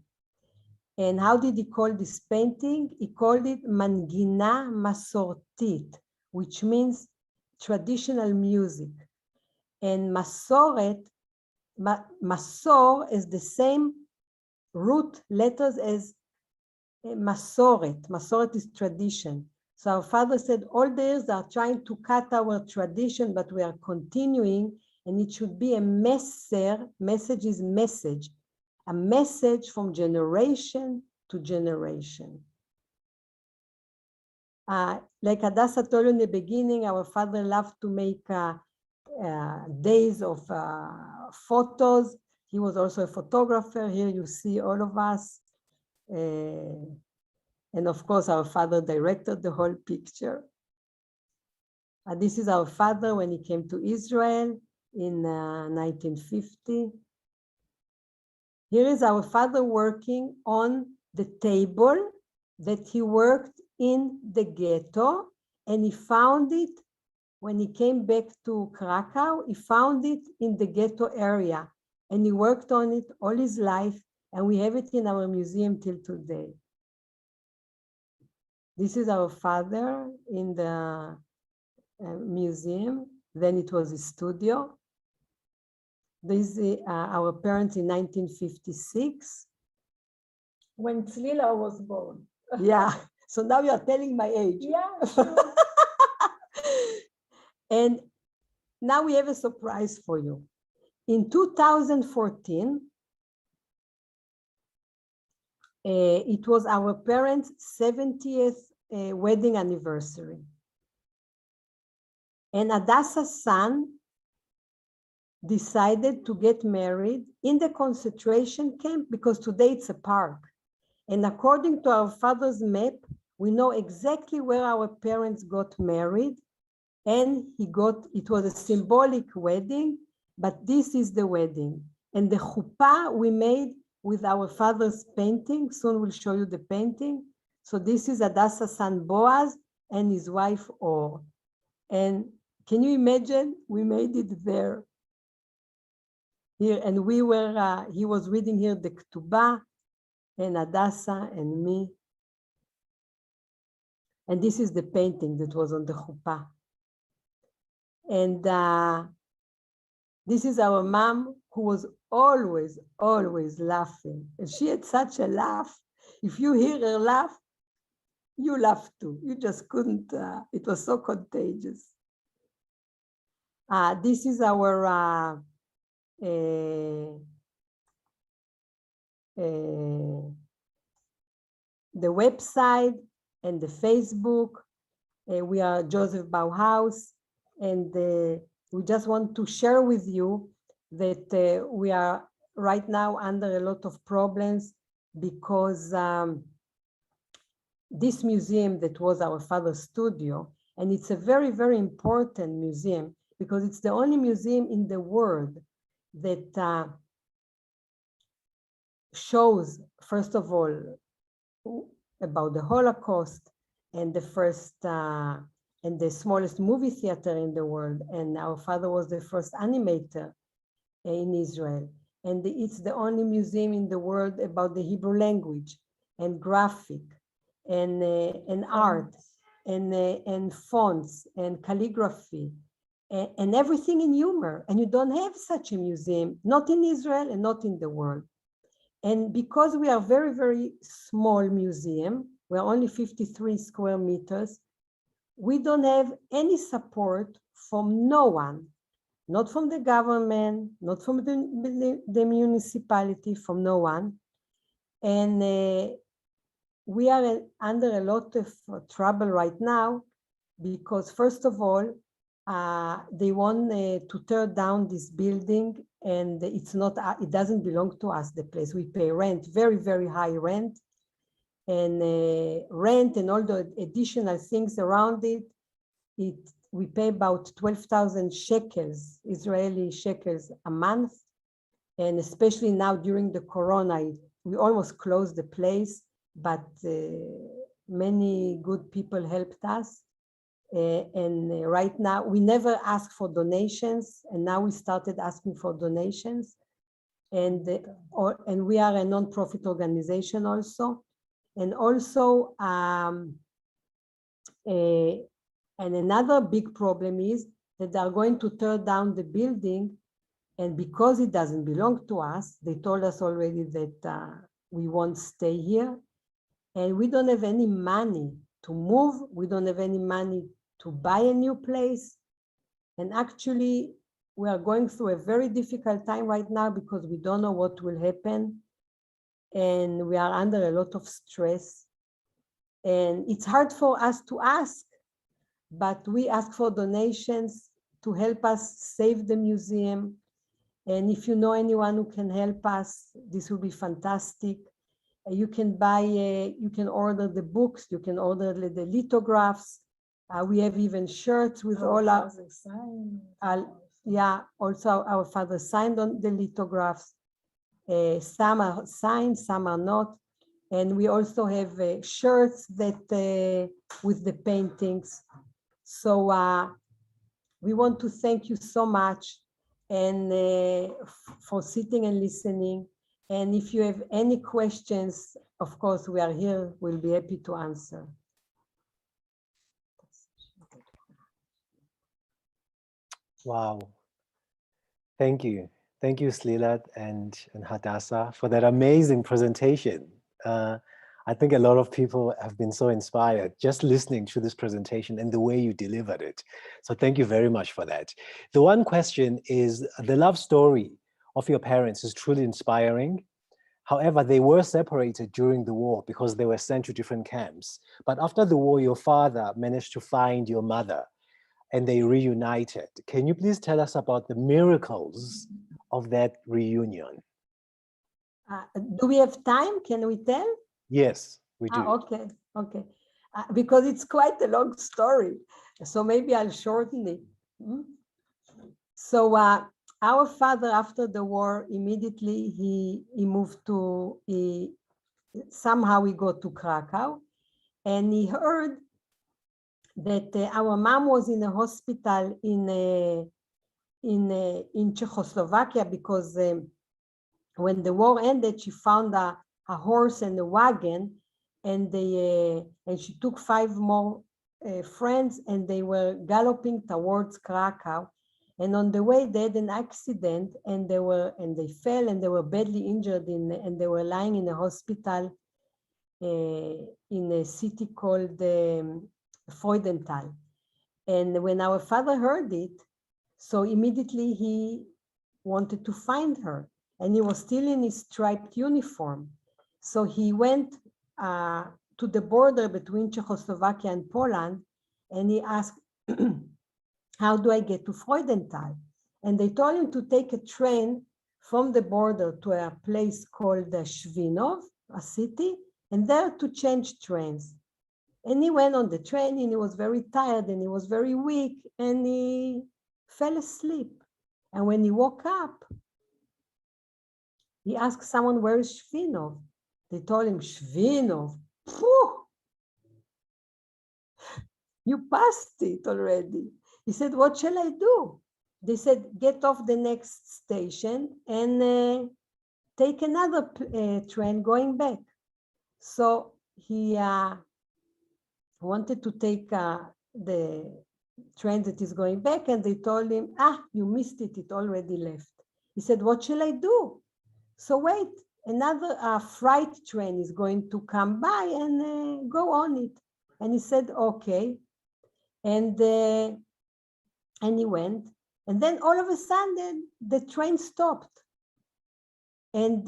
And how did he call this painting? He called it mangina masortit, which means traditional music. And masoret, masor is the same root letters as masoret. Masoret is tradition. So our father said, all the years they are trying to cut our tradition, but we are continuing, and it should be a messer. Message is message. A message from generation to generation. Like Hadassah told you in the beginning, our father loved to make days of photos. He was also a photographer. Here you see all of us. And of course, our father directed the whole picture. This is our father when he came to Israel in 1950. Here is our father working on the table that he worked in the ghetto, and he found it when he came back to Krakow. He found it in the ghetto area, and he worked on it all his life, and we have it in our museum till today. This is our father in the museum. Then it was a studio. This is our parents in 1956. When Tzlila was born. Yeah, so now you are telling my age. Yeah, sure. And now we have a surprise for you. In 2014, it was our parents' 70th wedding anniversary. And Hadassah's son decided to get married in the concentration camp, because today it's a park. And according to our father's map, we know exactly where our parents got married. And it was a symbolic wedding, but this is the wedding. And the chuppah we made with our father's painting. Soon we'll show you the painting. So this is Hadassah's son Boaz and his wife Or. And can you imagine? We made it there. Here, and he was reading here the Ketubah, and Hadassah and me. And this is the painting that was on the chuppah. And this is our mom, who was always, always laughing. And she had such a laugh. If you hear her laugh, you laugh too. You just couldn't, it was so contagious. This is our the website and the Facebook. We are Joseph Bauhaus, and we just want to share with you that we are right now under a lot of problems because this museum that was our father's studio, and it's a very, very important museum because it's the only museum in the world that shows, first of all, about the Holocaust, and the first and the smallest movie theater in the world. And our father was the first animator in Israel. And it's the only museum in the world about the Hebrew language and graphic and art and fonts and calligraphy and everything in humor. And you don't have such a museum, not in Israel and not in the world. And because we are very, very small museum, we're only 53 square meters, we don't have any support from no one, not from the government, not from the municipality, from no one. And we are under a lot of trouble right now because, first of all, they want to tear down this building, and it's not, it doesn't belong to us, the place. We pay rent, very, very high rent, and rent and all the additional things around it. We pay about 12,000 shekels, Israeli shekels a month. And especially now during the Corona, we almost closed the place, but many good people helped us. And right now, we never asked for donations, and now we started asking for donations. And we are a non-profit organization also. And also, and another big problem is that they are going to tear down the building, and because it doesn't belong to us, they told us already that we won't stay here, and we don't have any money to move. We don't have any money to buy a new place. And actually, we are going through a very difficult time right now because we don't know what will happen. And we are under a lot of stress. And it's hard for us to ask, but we ask for donations to help us save the museum. And if you know anyone who can help us, this will be fantastic. You can buy, you can order the books, you can order the lithographs. We have even shirts with all our, yeah, also our father signed on the lithographs. Some are signed, some are not. And we also have shirts that with the paintings. So we want to thank you so much and for sitting and listening. And if you have any questions, of course, we are here. We'll be happy to answer. Wow. Thank you. Thank you, Slilat and Hadassah, for that amazing presentation. I think a lot of people have been so inspired just listening to this presentation and the way you delivered it. So thank you very much for that. The one question is, the love story of your parents is truly inspiring. However, they were separated during the war because they were sent to different camps. But after the war, your father managed to find your mother and they reunited. Can you please tell us about the miracles of that reunion? Do we have time? Can we tell? Yes, we do. Okay, okay. Because it's quite a long story, so maybe I'll shorten it. So our father, after the war, immediately he moved to, somehow he got to Krakow, and he heard that our mom was in a hospital in Czechoslovakia because when the war ended, she found a horse and a wagon, and she took 5 more friends, and they were galloping towards Krakow. And on the way, they had an accident, and they fell, and they were badly injured, and they were lying in a hospital in a city called Freudenthal. And when our father heard it, so immediately he wanted to find her, and he was still in his striped uniform. So he went to the border between Czechoslovakia and Poland, and he asked, how do I get to Freudenthal? And they told him to take a train from the border to a place called Schwinov, a city, and there to change trains. And he went on the train, and he was very tired, and he was very weak, and he fell asleep. And when he woke up, he asked someone, where is Schwinov? They told him, Schwinov, phew, you passed it already. He said, what shall I do? They said, get off the next station and take another train going back. So he wanted to take the train that is going back, and they told him, you missed it, it already left. He said, what shall I do? So wait, another freight train is going to come by, and go on it. And he said, okay. And he went. And then all of a sudden, the train stopped. And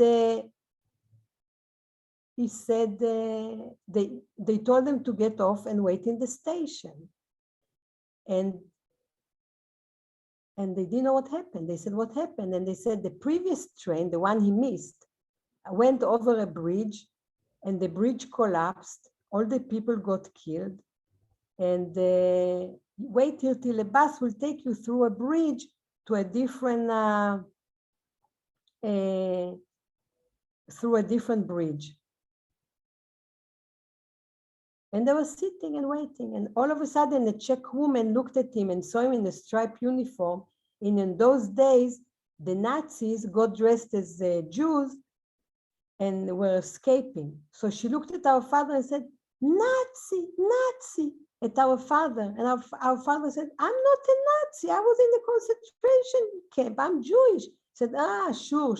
he said, they told them to get off and wait in the station. And they didn't know what happened. They said, what happened? And they said the previous train, the one he missed, went over a bridge, and the bridge collapsed. All the people got killed. And wait till a bus will take you through a bridge to a different, through a different bridge. And they were sitting and waiting. And all of a sudden, a Czech woman looked at him and saw him in a striped uniform. And in those days, the Nazis got dressed as Jews and were escaping. So she looked at our father and said, Nazi, Nazi, at our father. And our father said, I'm not a Nazi. I was in the concentration camp. I'm Jewish. He said, sure.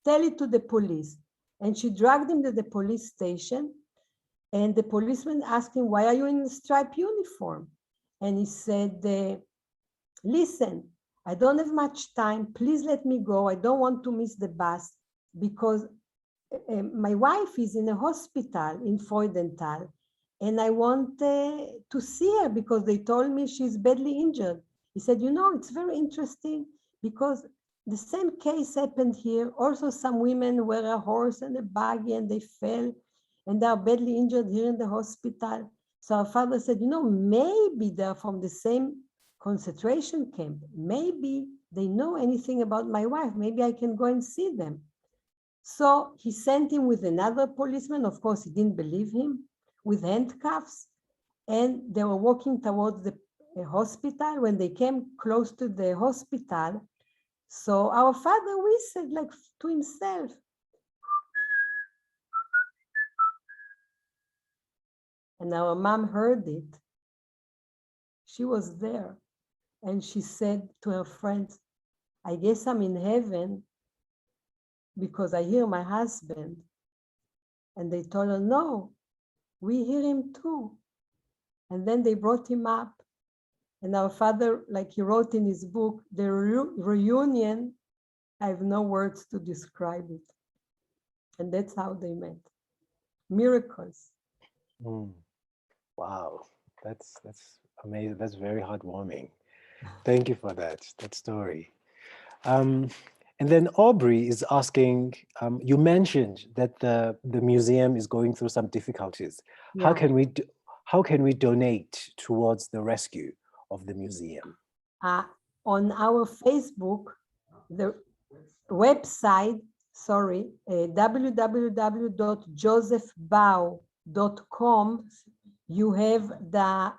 Tell it to the police. And she dragged him to the police station. And the policeman asked him, why are you in a striped uniform? And he said, listen, I don't have much time. Please let me go. I don't want to miss the bus because my wife is in a hospital in Freudenthal, and I want to see her because they told me she's badly injured. He said, it's very interesting because the same case happened here. Also, some women were a horse and a buggy and they fell and they are badly injured here in the hospital. So our father said, maybe they're from the same concentration camp. Maybe they know anything about my wife. Maybe I can go and see them. So he sent him with another policeman. Of course, he didn't believe him, with handcuffs. And they were walking towards the hospital. When they came close to the hospital, so our father whistled like to himself. And our mom heard it. She was there. And she said to her friends, I guess I'm in heaven because I hear my husband. And they told her, no, we hear him too. And then they brought him up. And our father, like he wrote in his book, the reunion, I have no words to describe it. And that's how they met. Miracles. Wow, that's amazing. That's very heartwarming. Thank you for that story. And then Aubrey is asking, you mentioned that the museum is going through some difficulties. Yeah. How can we donate towards the rescue of the museum? On our Facebook, the website, www.josephbau.com, you have the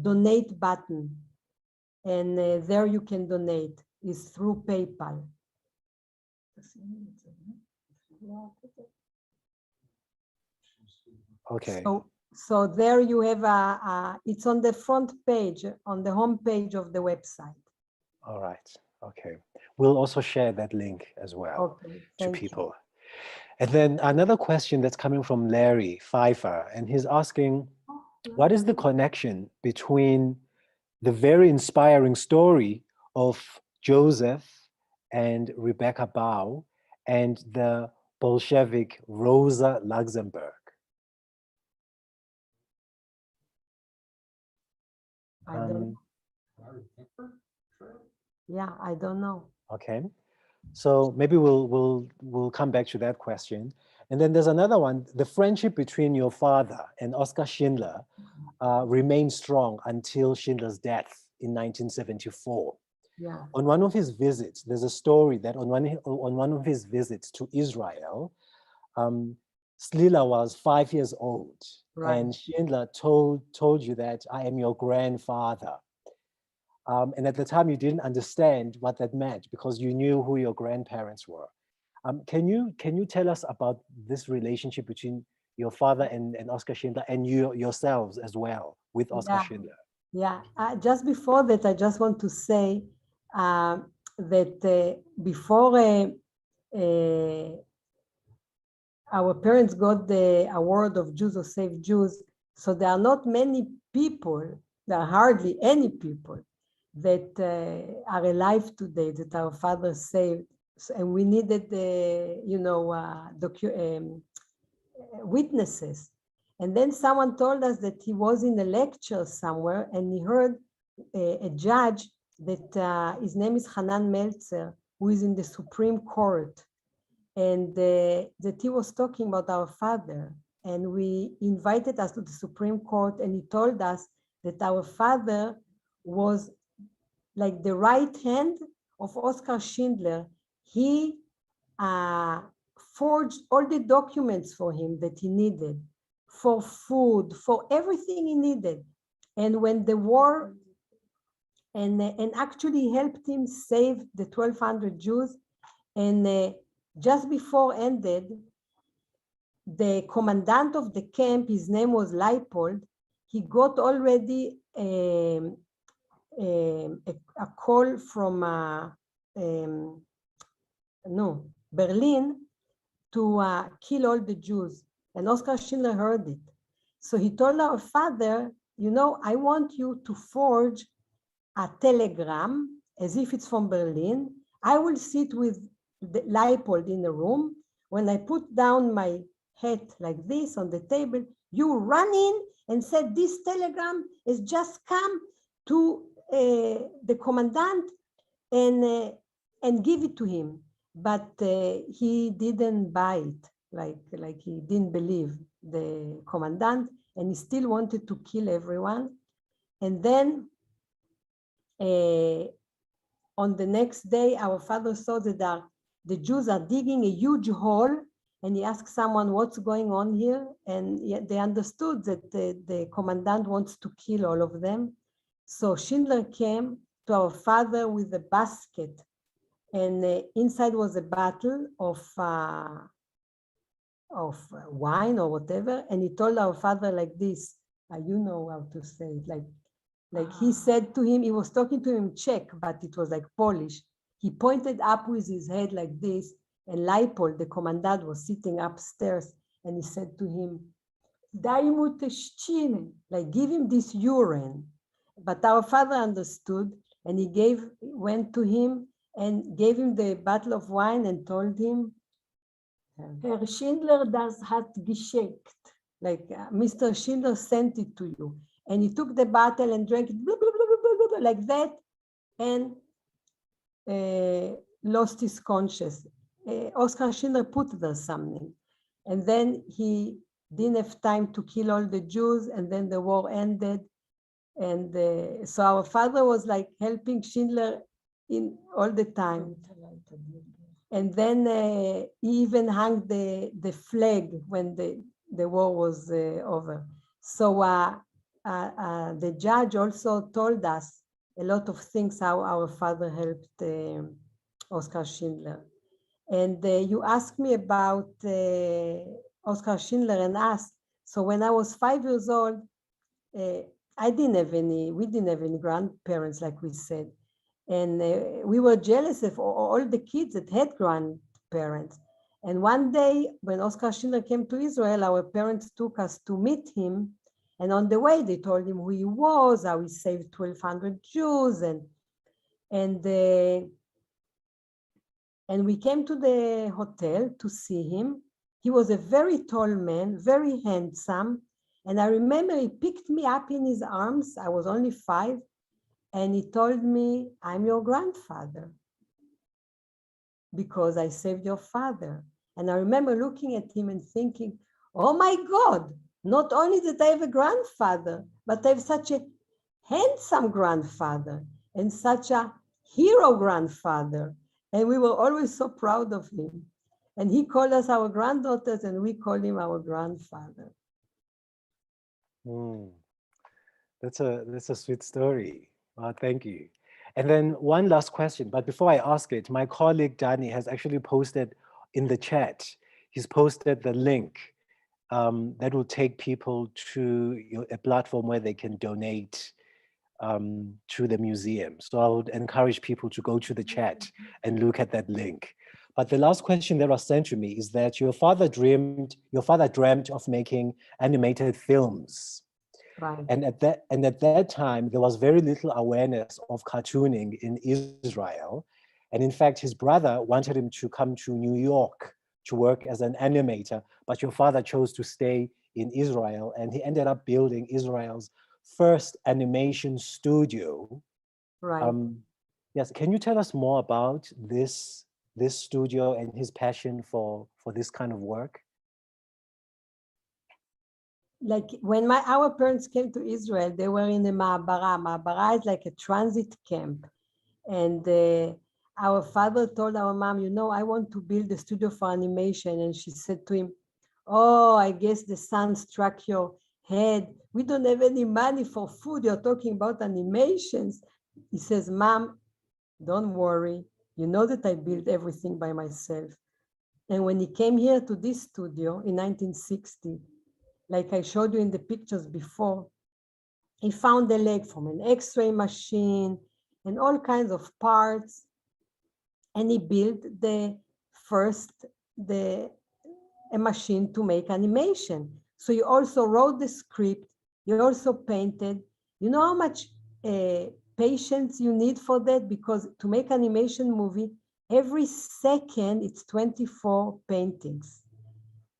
donate button, and there you can donate. It's through PayPal. Okay. So there you have it's on the front page, on the home page of the website. All right. Okay. We'll also share that link as well Okay, to thank people. And then another question that's coming from Larry Pfeiffer, and he's asking, what is the connection between the very inspiring story of Joseph and Rebecca Bau and the Bolshevik Rosa Luxemburg? I don't Yeah, I don't know. Okay, so maybe we'll come back to that question. And then there's another one. The friendship between your father and Oskar Schindler remained strong until Schindler's death in 1974. Yeah. On one of his visits, there's a story that on one of his visits to Israel, Slila was 5 years old, Right. and Schindler told you that I am your grandfather. And at the time, you didn't understand what that meant because you knew who your grandparents were. Can you tell us about this relationship between your father and Oskar Schindler and yourselves as well with Oskar Schindler? Yeah, just before that, I just want to say that before our parents got the award of Jews or Save Jews, so there are not many people, there are hardly any people that are alive today that our father saved. And we needed, witnesses. And then someone told us that he was in a lecture somewhere and he heard a judge that his name is Hanan Meltzer, who is in the Supreme Court, and that he was talking about our father. And we invited us to the Supreme Court, and he told us that our father was like the right hand of Oskar Schindler. He forged all the documents for him that he needed, for food, for everything he needed. And when the war, and actually helped him save the 1,200 Jews. And just before ended, the commandant of the camp, his name was Leipold, he got already a call from Berlin to kill all the Jews. And Oskar Schindler heard it. So he told our father, I want you to forge a telegram as if it's from Berlin. I will sit with the Leipold in the room. When I put down my hat like this on the table, you run in and said, this telegram has just come to the commandant and give it to him. But he didn't buy it, like he didn't believe the commandant, and he still wanted to kill everyone. And then on the next day, our father saw that the Jews are digging a huge hole, and he asked someone, what's going on here? And they understood that the commandant wants to kill all of them. So Schindler came to our father with a basket, and inside was a bottle of wine or whatever. And he told our father like this, you know how to say it, like he said to him, he was talking to him Czech, but it was like Polish. He pointed up with his head like this, and Leipold, the commandant, was sitting upstairs, and he said to him, "Dai mu teštine," like give him this urine. But our father understood, and he went to him and gave him the bottle of wine and told him, Herr Schindler das hat geschenkt, like Mr. Schindler sent it to you. And he took the bottle and drank it, blah, blah, blah, blah, blah, like that, and lost his conscience. Oskar Schindler put there something. And then he didn't have time to kill all the Jews, and then the war ended. And so our father was like helping Schindler in all the time. And then he even hung the flag when the war was over. So the judge also told us a lot of things, how our father helped Oskar Schindler. And you asked me about Oskar Schindler and us. So when I was 5 years old, we didn't have any grandparents, like we said. And we were jealous of all the kids that had grandparents. And one day when Oskar Schindler came to Israel, our parents took us to meet him. And on the way, they told him who he was, how he saved 1,200 Jews. And we came to the hotel to see him. He was a very tall man, very handsome. And I remember he picked me up in his arms. I was only 5. And he told me, I'm your grandfather because I saved your father. And I remember looking at him and thinking, oh my God, not only did I have a grandfather, but I have such a handsome grandfather and such a hero grandfather. And we were always so proud of him. And he called us our granddaughters and we called him our grandfather. That's a sweet story. Thank you. And then one last question, but before I ask it, my colleague Danny has actually posted in the chat, he's posted the link that will take people to a platform where they can donate to the museum. So I would encourage people to go to the chat and look at that link. But the last question that was sent to me is that your father dreamt of making animated films. Right. And at that time, there was very little awareness of cartooning in Israel. And in fact, his brother wanted him to come to New York to work as an animator, but your father chose to stay in Israel, and he ended up building Israel's first animation studio. Right. Yes, can you tell us more about this studio and his passion for this kind of work? Like when our parents came to Israel, they were in the Ma'abara. Ma'abara is like a transit camp. And our father told our mom, I want to build a studio for animation. And she said to him, oh, I guess the sun struck your head. We don't have any money for food. You're talking about animations. He says, Mom, don't worry. You know that I built everything by myself. And when he came here to this studio in 1960, like I showed you in the pictures before, he found the leg from an X-ray machine and all kinds of parts. And he built a machine to make animation. So he also wrote the script, he also painted. You know how much patience you need for that? Because to make animation movie, every second it's 24 paintings.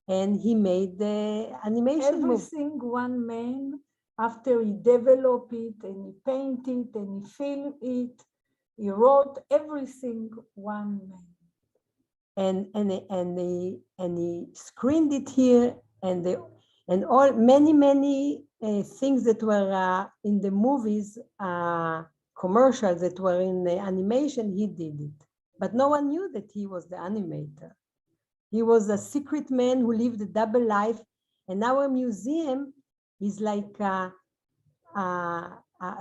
And he made the animation movie. Everything one man, after he developed it and he painted and he filmed it, he wrote everything one man. And he screened it here, and all many things that were in the movies, commercials that were in the animation, he did it. But no one knew that he was the animator. He was a secret man who lived a double life, and our museum is like a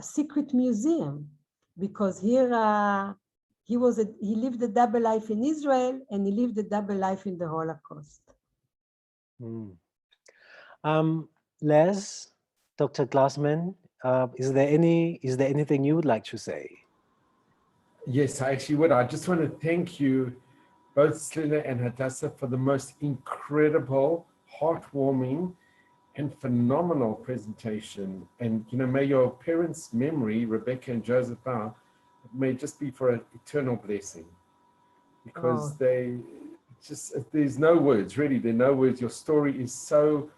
secret museum, because here he lived a double life in Israel, and he lived a double life in the Holocaust. Les, Dr. Glassman, is there anything you would like to say? Yes, I actually would. I just want to thank you, both Slina and Hadassah, for the most incredible, heartwarming, and phenomenal presentation. And may your parents' memory, Rebecca and Joseph Bauer, may just be for an eternal blessing, because there's no words, really. There are no words. Your story is so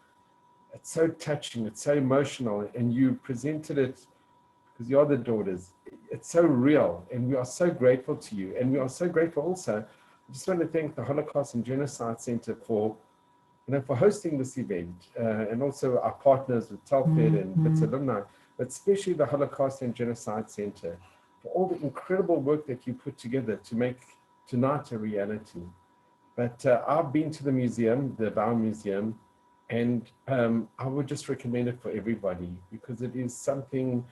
touching, it's so emotional, and you presented it because you're the daughters. It's so real, and we are so grateful to you. And we are so grateful also. I just want to thank the Holocaust and Genocide Center for hosting this event, and also our partners with Telfed and BITS alumni, but especially the Holocaust and Genocide Center for all the incredible work that you put together to make tonight a reality. But I've been to the museum, the Bauer Museum, and I would just recommend it for everybody, because it is something,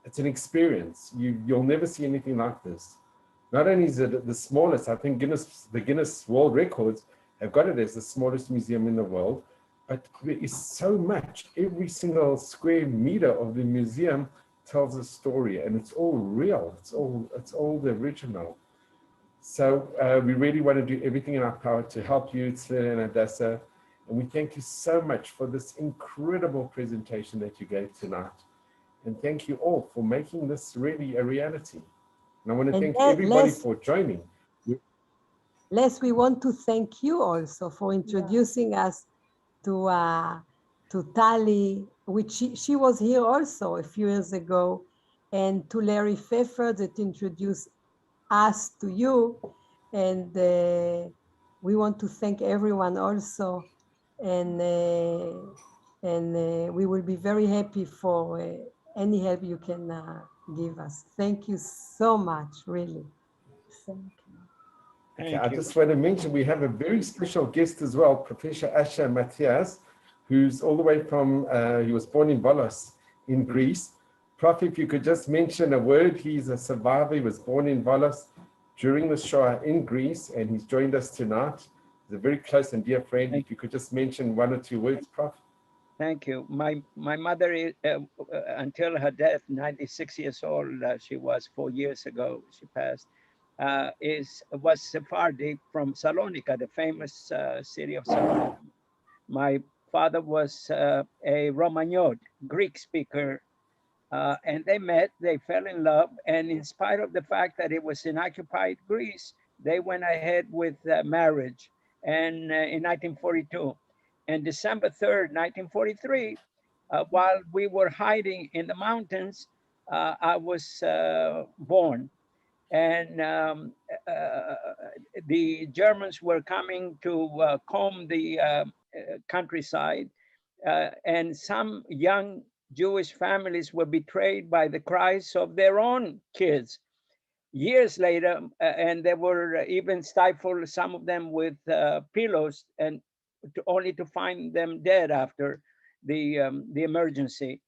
it's an experience. You'll never see anything like this. Not only is it the smallest, I think the Guinness World Records have got it as the smallest museum in the world, but there is so much. Every single square meter of the museum tells a story, and it's all real. It's all the original. So we really want to do everything in our power to help you, Tzlila and Hadassah. And we thank you so much for this incredible presentation that you gave tonight. And thank you all for making this really a reality. And I want to thank everybody for joining. Les, we want to thank you also for introducing us to Tali, which she was here also a few years ago, and to Larry Pfeffer that introduced us to you. And we want to thank everyone also. And we will be very happy for any help you can give us. Thank you so much, really. Thank you. Okay, I just want to mention we have a very special guest as well, Professor Asher Matthias, who's all the way from, he was born in Volos in Greece. Prof, if you could just mention a word, he's a survivor, he was born in Volos during the Shoah in Greece, and he's joined us tonight. He's a very close and dear friend. If you could just mention one or two words, Prof. Thank you. My mother, until her death, 96 years old, she was 4 years ago, she passed, was Sephardi from Salonika, the famous city of Salonika. My father was a Romagnol, Greek speaker, and they met, they fell in love, and in spite of the fact that it was in occupied Greece, they went ahead with marriage and in 1942. And December 3rd, 1943, while we were hiding in the mountains, I was born. And the Germans were coming to comb the countryside, and some young Jewish families were betrayed by the cries of their own kids. Years later, and they were even stifled, some of them with pillows, and only to find them dead after the emergency.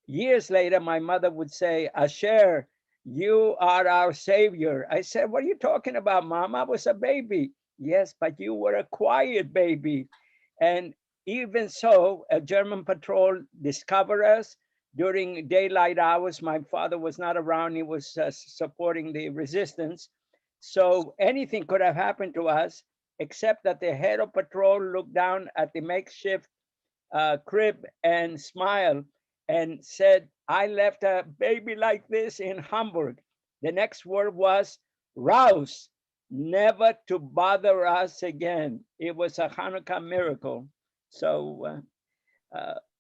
Years later, my mother would say, Asher, you are our savior. I said, what are you talking about, Mom? I was a baby. Yes, but you were a quiet baby. And even so, a German patrol discovered us during daylight hours. My father was not around. He was supporting the resistance. So anything could have happened to us, except that the head of patrol looked down at the makeshift crib and smiled and said, I left a baby like this in Hamburg. The next word was, rouse, never to bother us again. It was a Hanukkah miracle. So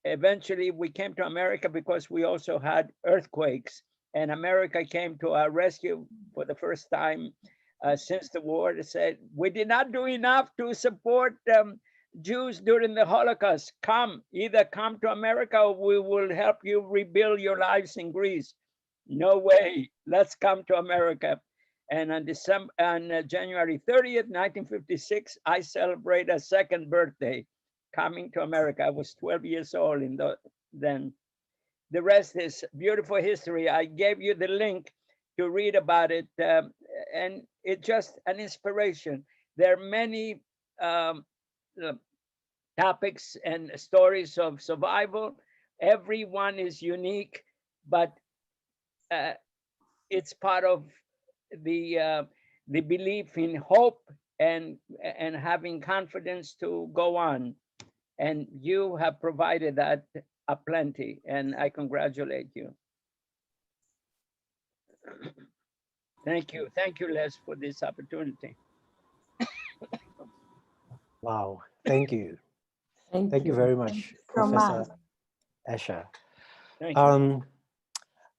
eventually we came to America because we also had earthquakes, and America came to our rescue for the first time since the war. They said, we did not do enough to support Jews during the Holocaust. Come, either come to America or we will help you rebuild your lives in Greece. No way, let's come to America. And on January 30th, 1956, I celebrate a second birthday coming to America. I was 12 years old then. The rest is beautiful history. I gave you the link to read about it, and it's just an inspiration. There are many topics and stories of survival. Everyone is unique, but it's part of the belief in hope and having confidence to go on. And you have provided that aplenty, and I congratulate you. Thank you, Les, for this opportunity. Wow, thank you. Thank you very much, Professor Asher. Thank you.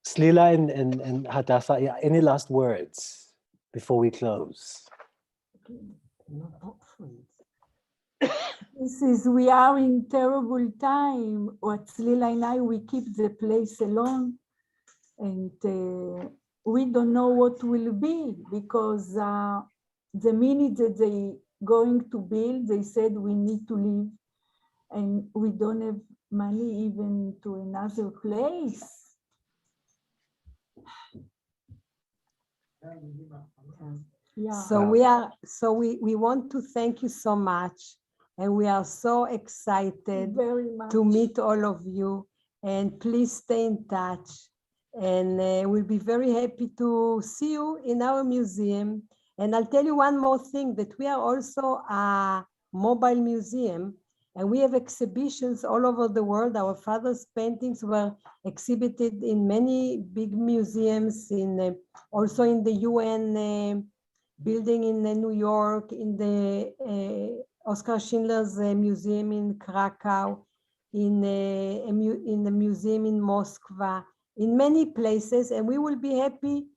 Tzlila and Hadassah, yeah, any last words before we close? We are in terrible time. What Tzlila and I, we keep the place alone, and we don't know what will be, because the minute that they going to build, they said we need to leave, and we don't have money even to another place. Yeah. So we want to thank you so much, And we are so excited Very much. to meet all of you. And please stay in touch. And we'll be very happy to see you in our museum. And I'll tell you one more thing, that we are also a mobile museum, and we have exhibitions all over the world. Our father's paintings were exhibited in many big museums, also in the UN building in New York, in the Oskar Schindler's museum in Krakow, in the museum in Moscow, in many places. And we will be happy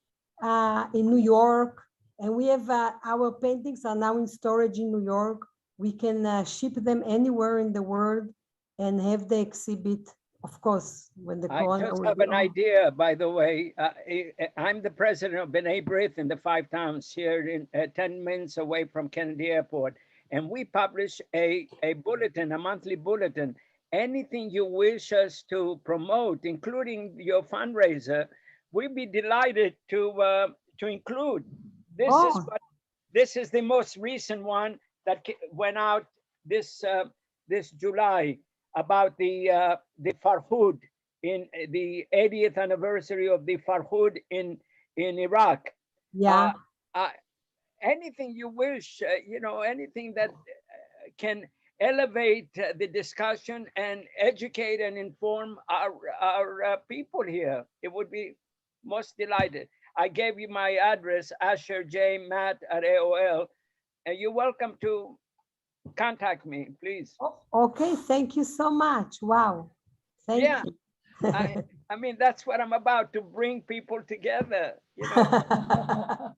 in New York. And we have our paintings are now in storage in New York. We can ship them anywhere in the world and have the exhibit, of course, when the corona I just will have be an over. idea, by the way. I'm the president of B'nai B'rith in the 5 towns here in 10 minutes away from Kennedy Airport. And we publish a bulletin, a monthly bulletin. Anything you wish us to promote, including your fundraiser, we'd be delighted to include. This is the most recent one that went out this July about the Farhud, in the 80th anniversary of the Farhud in Iraq. Yeah. Anything you wish, anything that can elevate the discussion and educate and inform our people here. It would be most delighted. I gave you my address, asherjmatt@AOL, and you're welcome to contact me, please. Okay, thank you so much. Wow. Thank you. I mean, that's what I'm about, to bring people together, you know.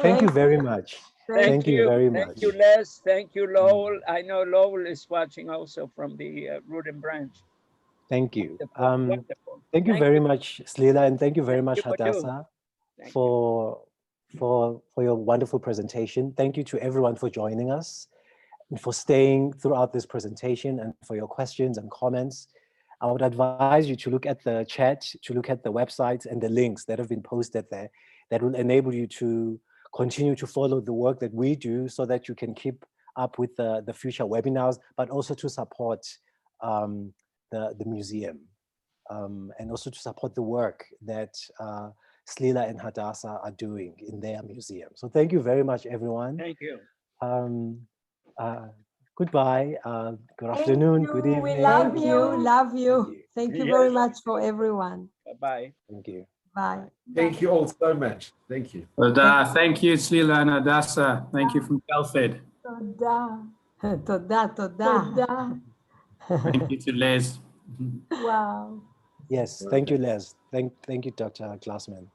Thank you very much. Thank you very much. Thank you, Les. Thank you, Lowell. I know Lowell is watching also from the Root and Branch. Thank you. Wonderful. Thank you very much, Slila, and thank you very much, you, Badu. Hadassah, for your wonderful presentation. Thank you to everyone for joining us and for staying throughout this presentation and for your questions and comments. I would advise you to look at the chat, to look at the websites and the links that have been posted there that will enable you to continue to follow the work that we do, so that you can keep up with the future webinars, but also to support the museum, and also to support the work that Slila and Hadassah are doing in their museum. So thank you very much, everyone. Thank you. Goodbye. Good afternoon. Good evening. We love you. Love you. Thank you very much for everyone. Bye-bye. Thank you. Bye. Thank you all so much. Thank you. Thank you, Slila and Hadassah. Thank you from Telford. Toda, toda. Thank you to Les. Wow. Yes, thank you, Les. Thank you, Dr. Glassman.